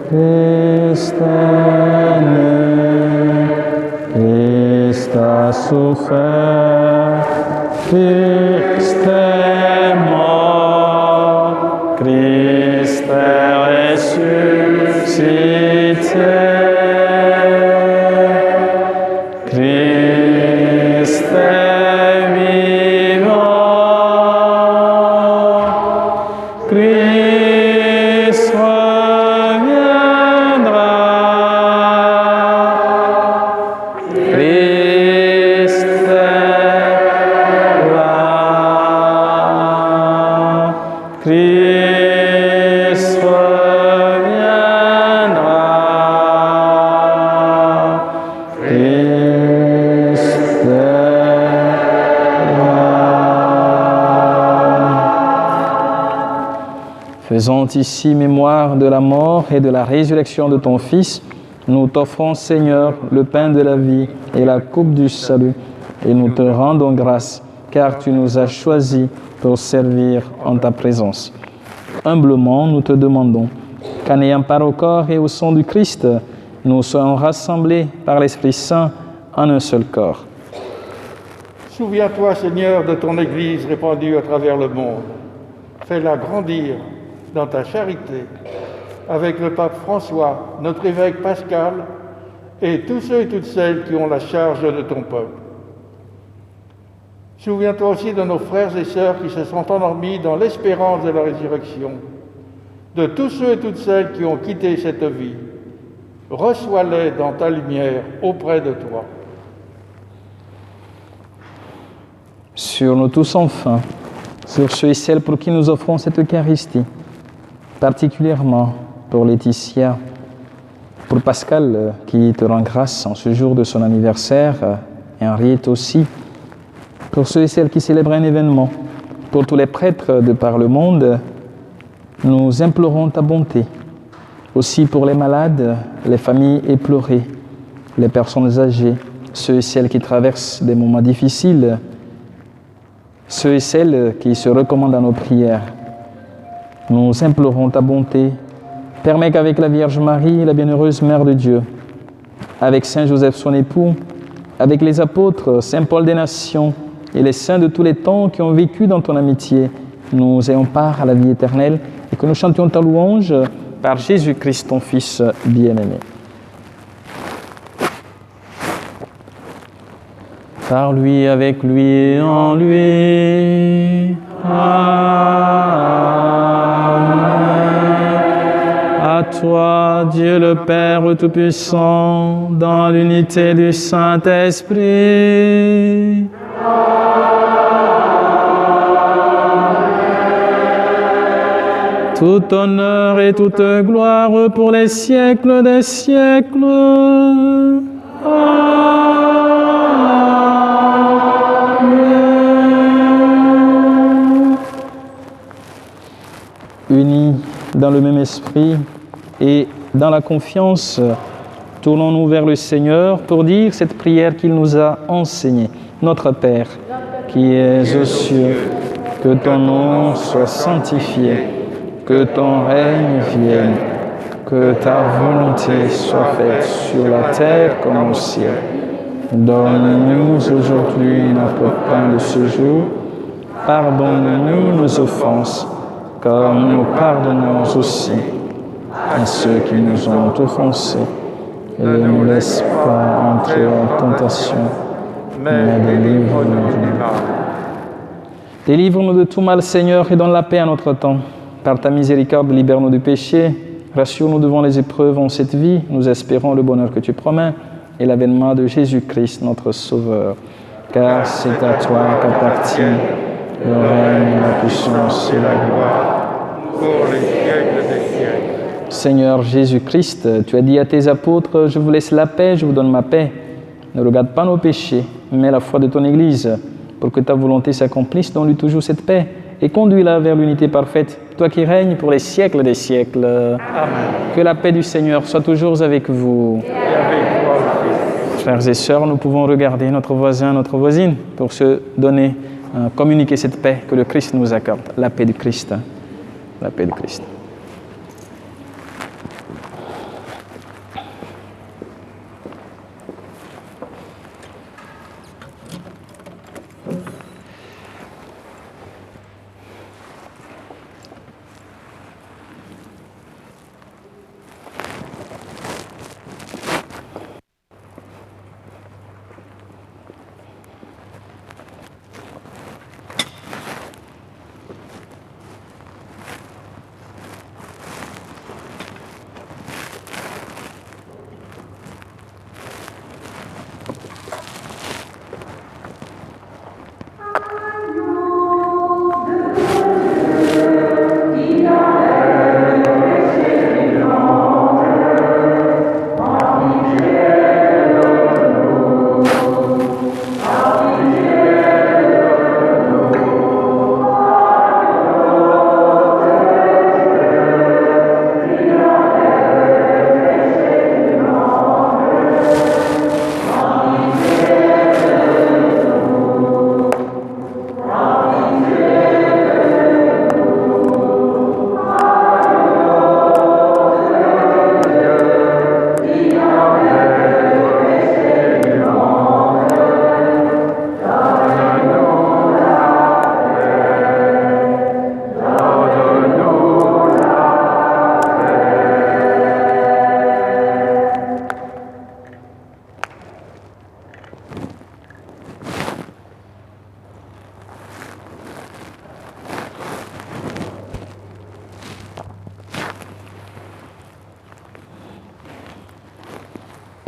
Christ est né, Christ a souffert, Christ est mort, Christ est ressuscité, Christ est vivant, Christ reviendra, Christ est là, Christ reviendra, Christ est là. Faisons ici mémoire de la mort et de la résurrection de ton Fils, nous t'offrons, Seigneur, le pain de la vie et la coupe du salut, et nous te rendons grâce, car tu nous as choisis pour servir en ta présence. Humblement, nous te demandons qu'en ayant part au corps et au sang du Christ, nous soyons rassemblés par l'Esprit Saint en un seul corps. Souviens-toi, Seigneur, de ton Église répandue à travers le monde. Fais-la grandir dans ta charité, avec le pape François, notre évêque Pascal, et tous ceux et toutes celles qui ont la charge de ton peuple. Souviens-toi aussi de nos frères et sœurs qui se sont endormis dans l'espérance de la résurrection, de tous ceux et toutes celles qui ont quitté cette vie. Reçois-les dans ta lumière auprès de toi. Sur nous tous enfin, sur ceux et celles pour qui nous offrons cette Eucharistie, particulièrement pour Laetitia, pour Pascal qui te rend grâce en ce jour de son anniversaire, et Henriette aussi, pour ceux et celles qui célèbrent un événement, pour tous les prêtres de par le monde, nous implorons ta bonté. Aussi pour les malades, les familles éplorées, les personnes âgées, ceux et celles qui traversent des moments difficiles, ceux et celles qui se recommandent à nos prières. Nous implorons ta bonté. Permets qu'avec la Vierge Marie, la bienheureuse Mère de Dieu, avec Saint Joseph son époux, avec les apôtres, Saint Paul des Nations et les saints de tous les temps qui ont vécu dans ton amitié, nous ayons part à la vie éternelle et que nous chantions ta louange par Jésus-Christ, ton Fils bien-aimé. Par lui, avec lui et en lui. À toi, Dieu le Père Tout-Puissant, dans l'unité du Saint-Esprit. Tout honneur et toute gloire pour les siècles des siècles. Unis dans le même esprit et dans la confiance, tournons-nous vers le Seigneur pour dire cette prière qu'il nous a enseignée. Notre Père, qui es aux cieux, que ton nom soit sanctifié, que ton règne vienne, que ta volonté soit faite sur la terre comme au ciel. Donne-nous aujourd'hui notre pain de ce jour. Pardonne-nous nos offenses, comme nous pardonnons aussi à ceux qui nous ont offensés. Et ne nous laisse pas entrer en tentation, mais délivre-nous du mal. Délivre-nous de tout mal, Seigneur, et donne la paix à notre temps. Par ta miséricorde, libère-nous du péché Rassure-nous devant les épreuves en cette vie. Nous espérons le bonheur que tu promets et l'avènement de Jésus-Christ, notre Sauveur. Car c'est à toi qu'appartient le règne, la puissance et la gloire pour les siècles des siècles. Seigneur Jésus-Christ, tu as dit à tes apôtres, je vous laisse la paix, je vous donne ma paix. Ne regarde pas nos péchés, mais la foi de ton Église, pour que ta volonté s'accomplisse, donne-lui toujours cette paix et conduis-la vers l'unité parfaite, toi qui règnes pour les siècles des siècles. Amen. Que la paix du Seigneur soit toujours avec vous. Et avec toi aussi. Frères et sœurs, nous pouvons regarder notre voisin, notre voisine, pour se donner, communiquer cette paix que le Christ nous accorde, la paix du Christ. La paix du Christ.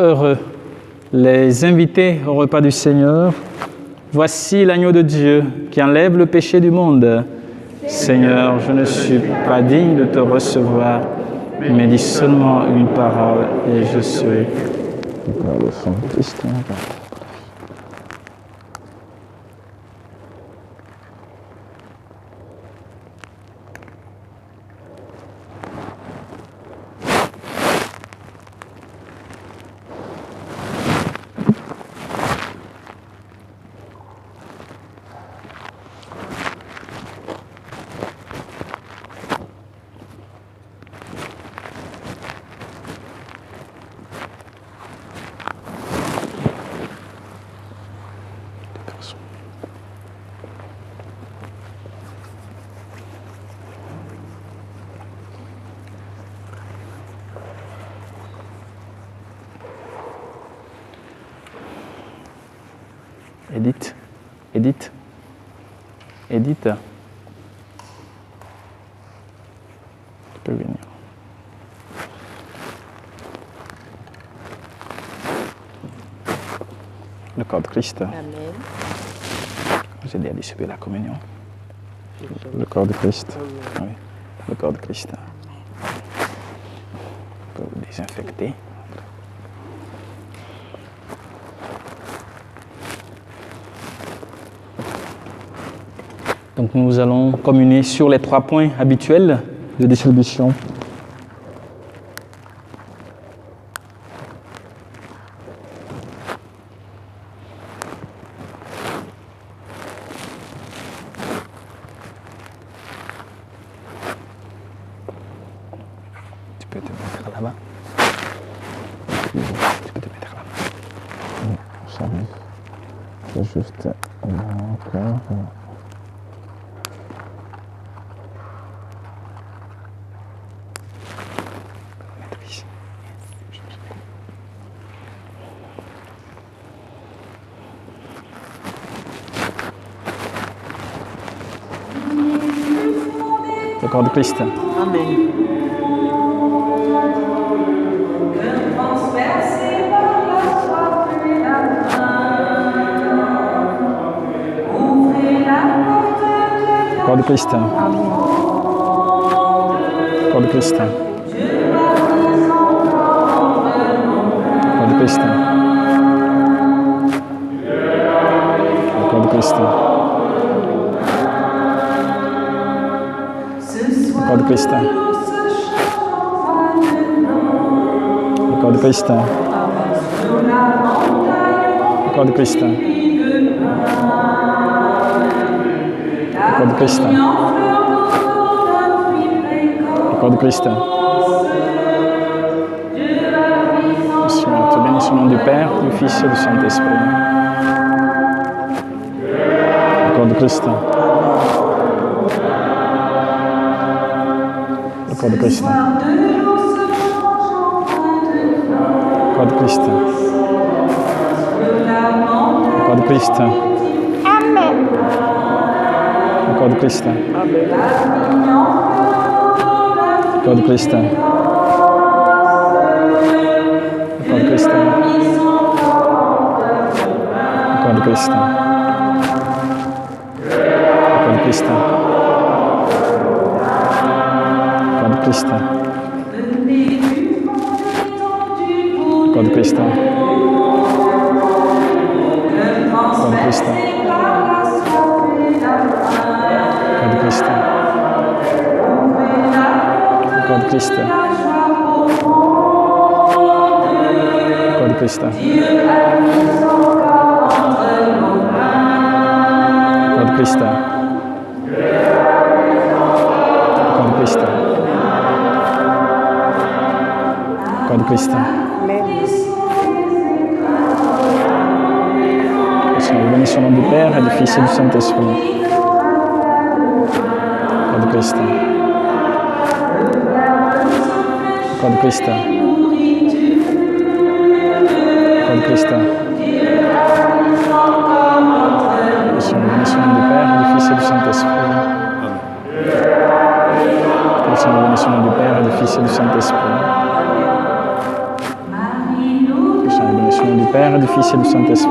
Heureux les invités au repas du Seigneur. Voici l'agneau de Dieu qui enlève le péché du monde. Seigneur, je ne suis pas digne de te recevoir, mais dis seulement une parole et je serai. Le sang de Christ. Edith, tu peux venir. Le corps de Christ. Amen. J'ai dit à distribuer la communion. Le corps de Christ. Oui, le corps de Christ. Pour vous désinfecter. Donc nous allons communier sur les 3 points habituels de distribution. Tu peux te mettre là-bas. Tu peux te mettre là-bas. Ça arrive. C'est juste là encore. Le corps de Christ. Amen. Corps de Christ. Corps de Christ. Corps de Christ. Corps de Christ. Corps de Christ. Corps de Christ. Corps de Christ. Corps de Christ. Corps de Christ. Seigneur, te bénisse au nom du Père, du Fils et du Saint-Esprit. Corps de Christ. Corps de Christ. Corps de Christ. Corps de Christ. Amen. Corps de Christ. Corps de Christ. Corps de Christ. Corps de Christ. Corps de Christ. Corps de Christ. Corps de Christ. Corps de Christ. Corps de Christ. Corps de Christ. Corps de Christ. Corps de Christ. Corps de Christ. Corps de Christ. Seigneur, bénisse au nom du Père et du Fils et du Saint-Esprit. Corps de Christ. Corps de Christ. Corps de Christ. Seigneur, bénisse au nom du Père et du Fils et du Saint-Esprit. Seigneur, bénisse au nom du Père et du Fils et du Saint-Esprit. Seigneur, bénisse au nom du Père et du Fils et du Saint-Esprit.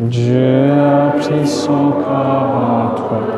Dieu a pris son corps entre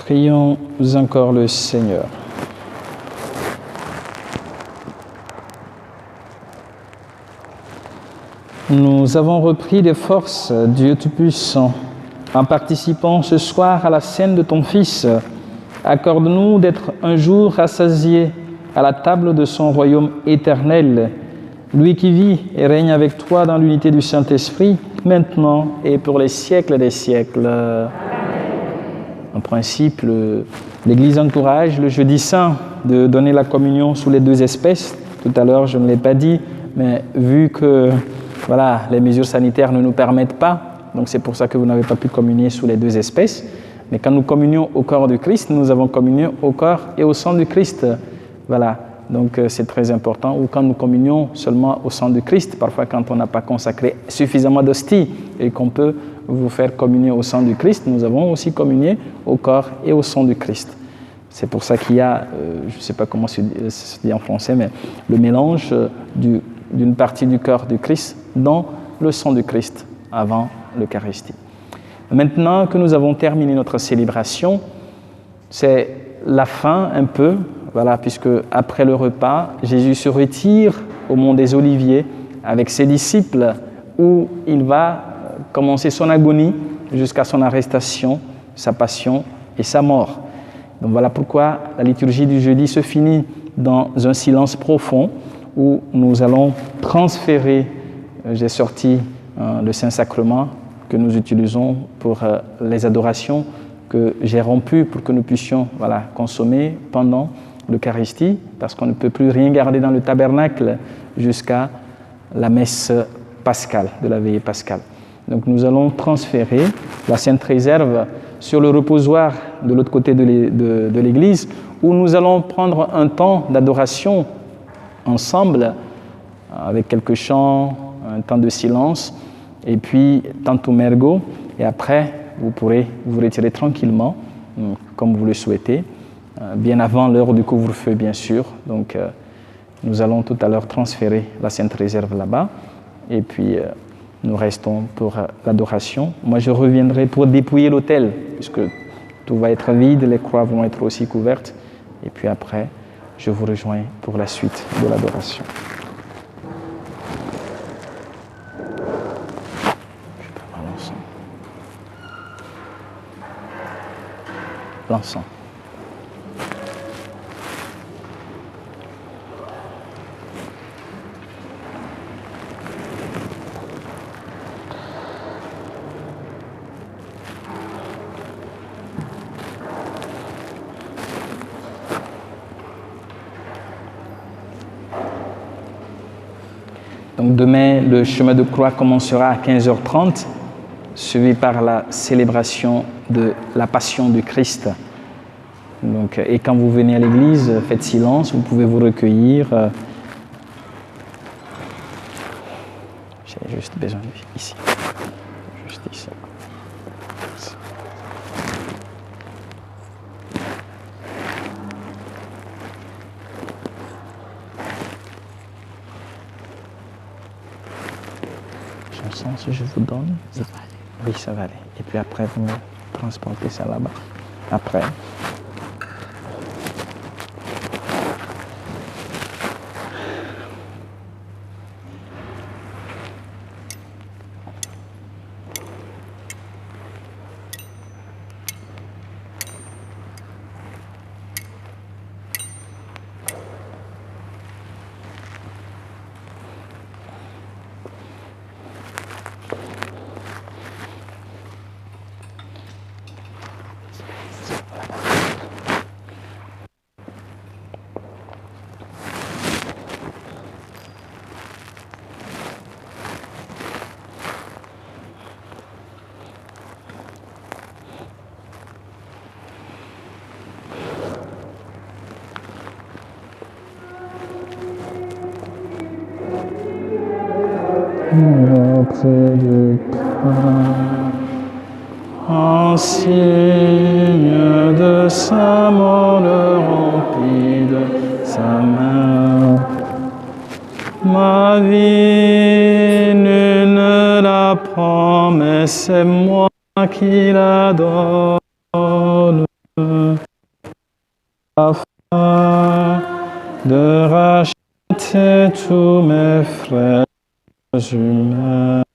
Prions encore le Seigneur. Nous avons repris des forces, Dieu Tout-Puissant, en participant ce soir à la scène de ton Fils. Accorde-nous d'être un jour rassasiés à la table de son royaume éternel, lui qui vit et règne avec toi dans l'unité du Saint-Esprit, maintenant et pour les siècles des siècles. En principe, l'Église encourage le jeudi saint de donner la communion sous les deux espèces. Tout à l'heure, je ne l'ai pas dit, mais vu que voilà, les mesures sanitaires ne nous permettent pas, donc c'est pour ça que vous n'avez pas pu communier sous les deux espèces. Mais quand nous communions au corps du Christ, nous avons communié au corps et au sang du Christ. Voilà, donc c'est très important. Ou quand nous communions seulement au sang du Christ, parfois quand on n'a pas consacré suffisamment d'hosties et qu'on peut vous faire communier au sang du Christ, nous avons aussi communié au corps et au sang du Christ. C'est pour ça qu'il y a, je ne sais pas comment se dit en français, mais le mélange d'une partie du corps du Christ dans le sang du Christ avant l'Eucharistie. Maintenant que nous avons terminé notre célébration, c'est la fin un peu, voilà, puisque après le repas, Jésus se retire au mont des Oliviers avec ses disciples où il va commencer son agonie jusqu'à son arrestation, sa passion et sa mort. Donc voilà pourquoi la liturgie du jeudi se finit dans un silence profond où nous allons transférer, j'ai sorti le Saint-Sacrement que nous utilisons pour les adorations que j'ai rompues pour que nous puissions consommer pendant l'Eucharistie, parce qu'on ne peut plus rien garder dans le tabernacle jusqu'à la messe pascale, de la veillée pascale. Donc nous allons transférer la Sainte Réserve sur le reposoir de l'autre côté de l'église, où nous allons prendre un temps d'adoration ensemble, avec quelques chants, un temps de silence, et puis tantum ergo, et après vous pourrez vous retirer tranquillement, comme vous le souhaitez, bien avant l'heure du couvre-feu bien sûr. Donc nous allons tout à l'heure transférer la Sainte Réserve là-bas, et puis nous restons pour l'adoration. Moi je reviendrai pour dépouiller l'autel, puisque tout va être vide, les croix vont être aussi couvertes, et puis après je vous rejoins pour la suite de l'adoration. L'encens. Donc demain, le chemin de croix commencera à 15h30, suivi par la célébration de la Passion du Christ. Donc, et quand vous venez à l'église, faites silence, vous pouvez vous recueillir. J'ai juste besoin ici. Juste ici. Si je vous donne, ça va aller. Oui, ça va aller. Et puis après, vous me transportez ça là-bas. Après. Auprès du Père, en signe de sa mort remplie de sa main, ma vie nul ne la prend, mais c'est moi qui la donne, afin de racheter tous mes frères humains.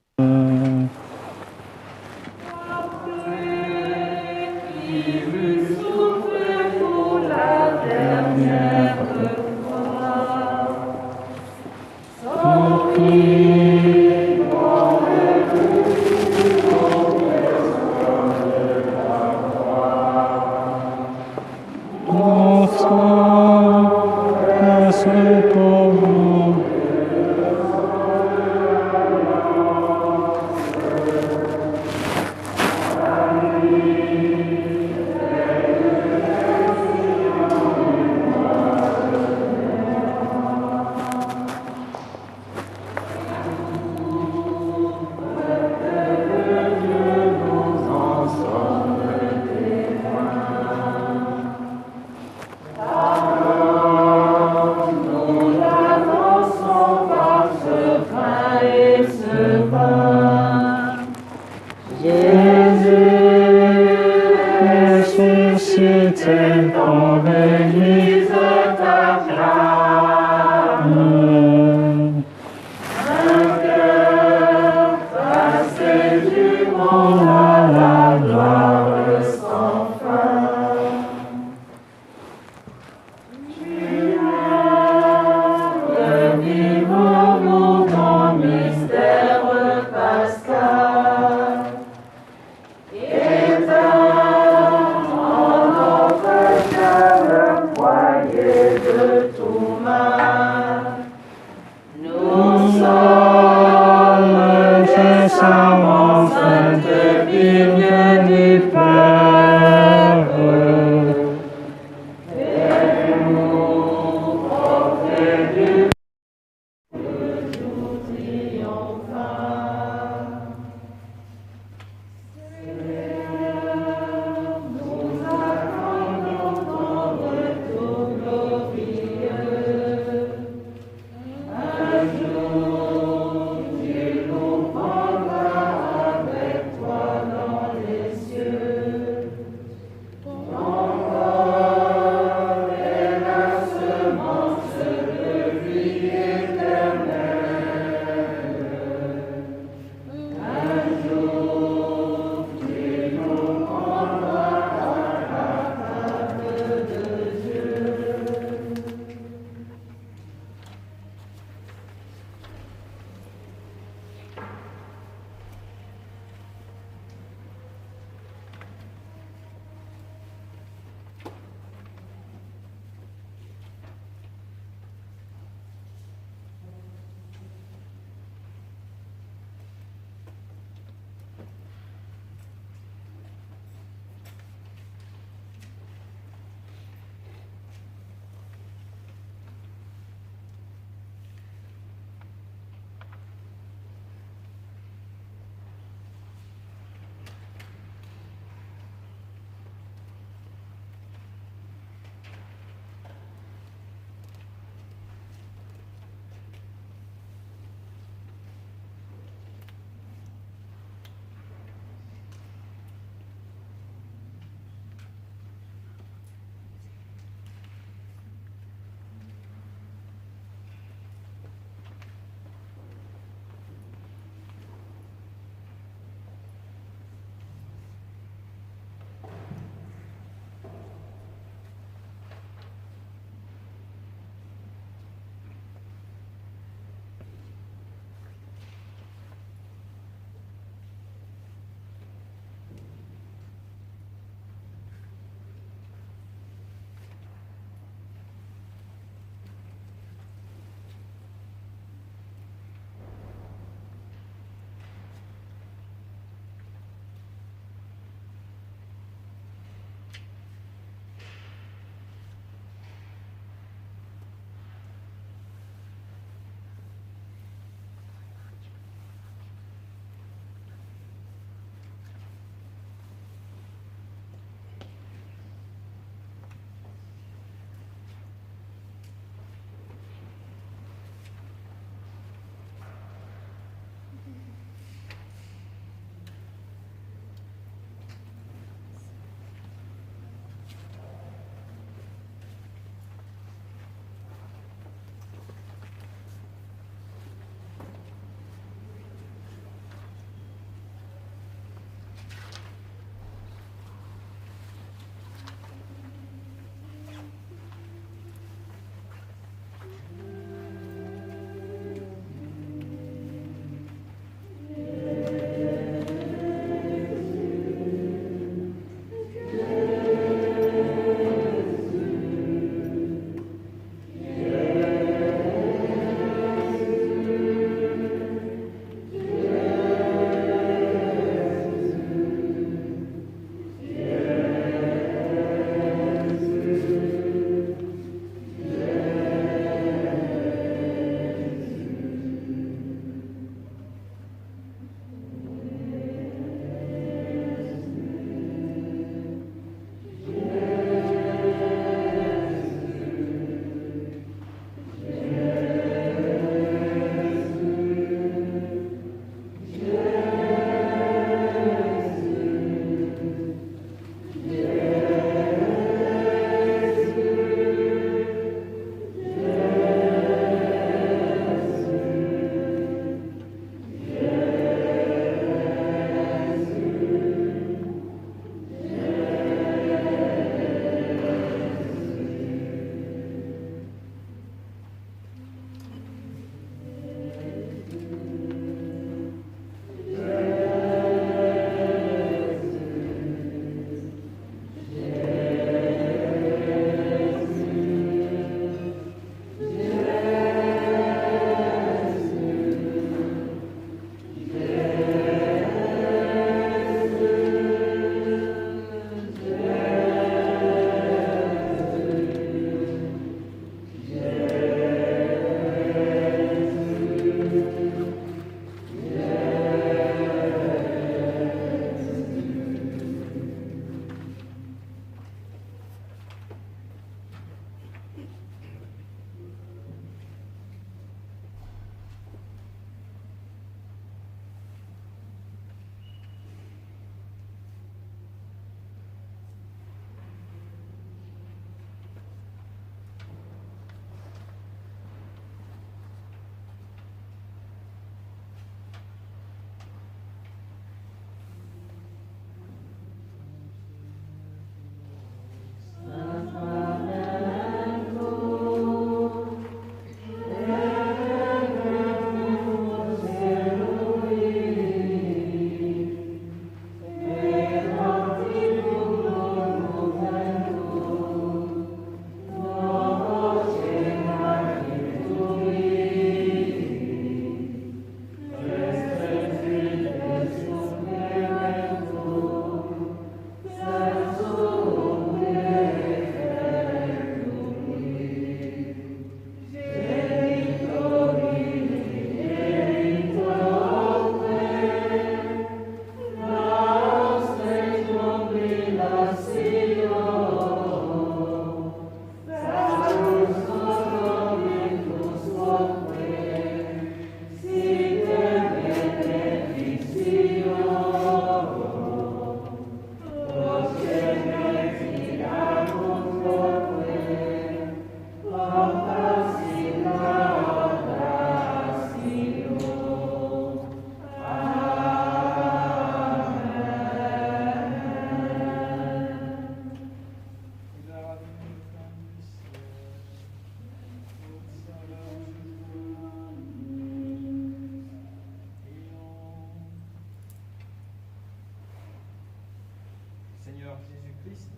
Christ,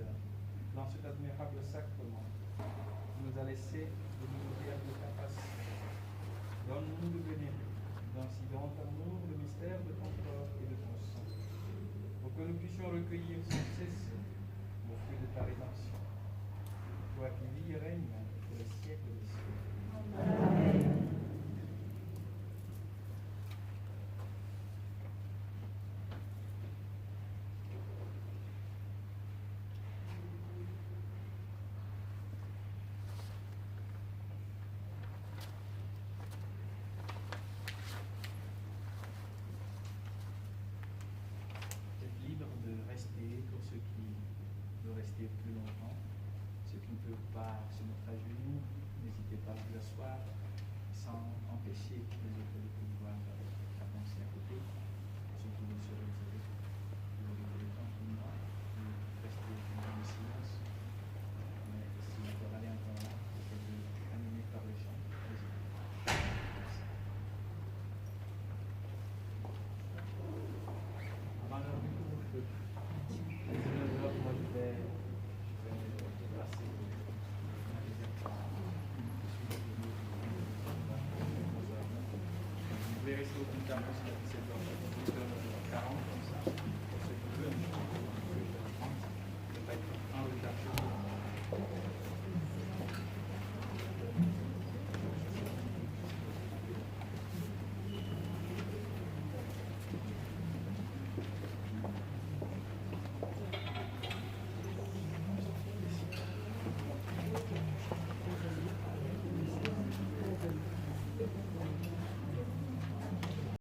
dans cet admirable sacrement, tu nous as laissé de nous nourrir de ta passion. Donne-nous de venir dans si grand amour le mystère de ton corps et de ton sang, pour que nous puissions recueillir sans cesse le fruit de ta rédemption. Toi qui vis et règnes pour les siècles des siècles. Amen. Pour ceux qui veulent rester plus longtemps, ceux qui ne peuvent pas se mettre à genoux, n'hésitez pas à vous asseoir sans empêcher les autres de pouvoir avancer à côté. Surtout vous serez vous avez le temps comme moi, vous restez dans le silence. Mais si vous pouvez aller encore là, vous êtes animé par le chant. Merci. Avant l'heure du couvre-feu. Moi, je vais passer vous pouvez rester au plus tard aussi à 17h40 comme ça, pour ceux qui veulent. Ne pas être en retard chez vous.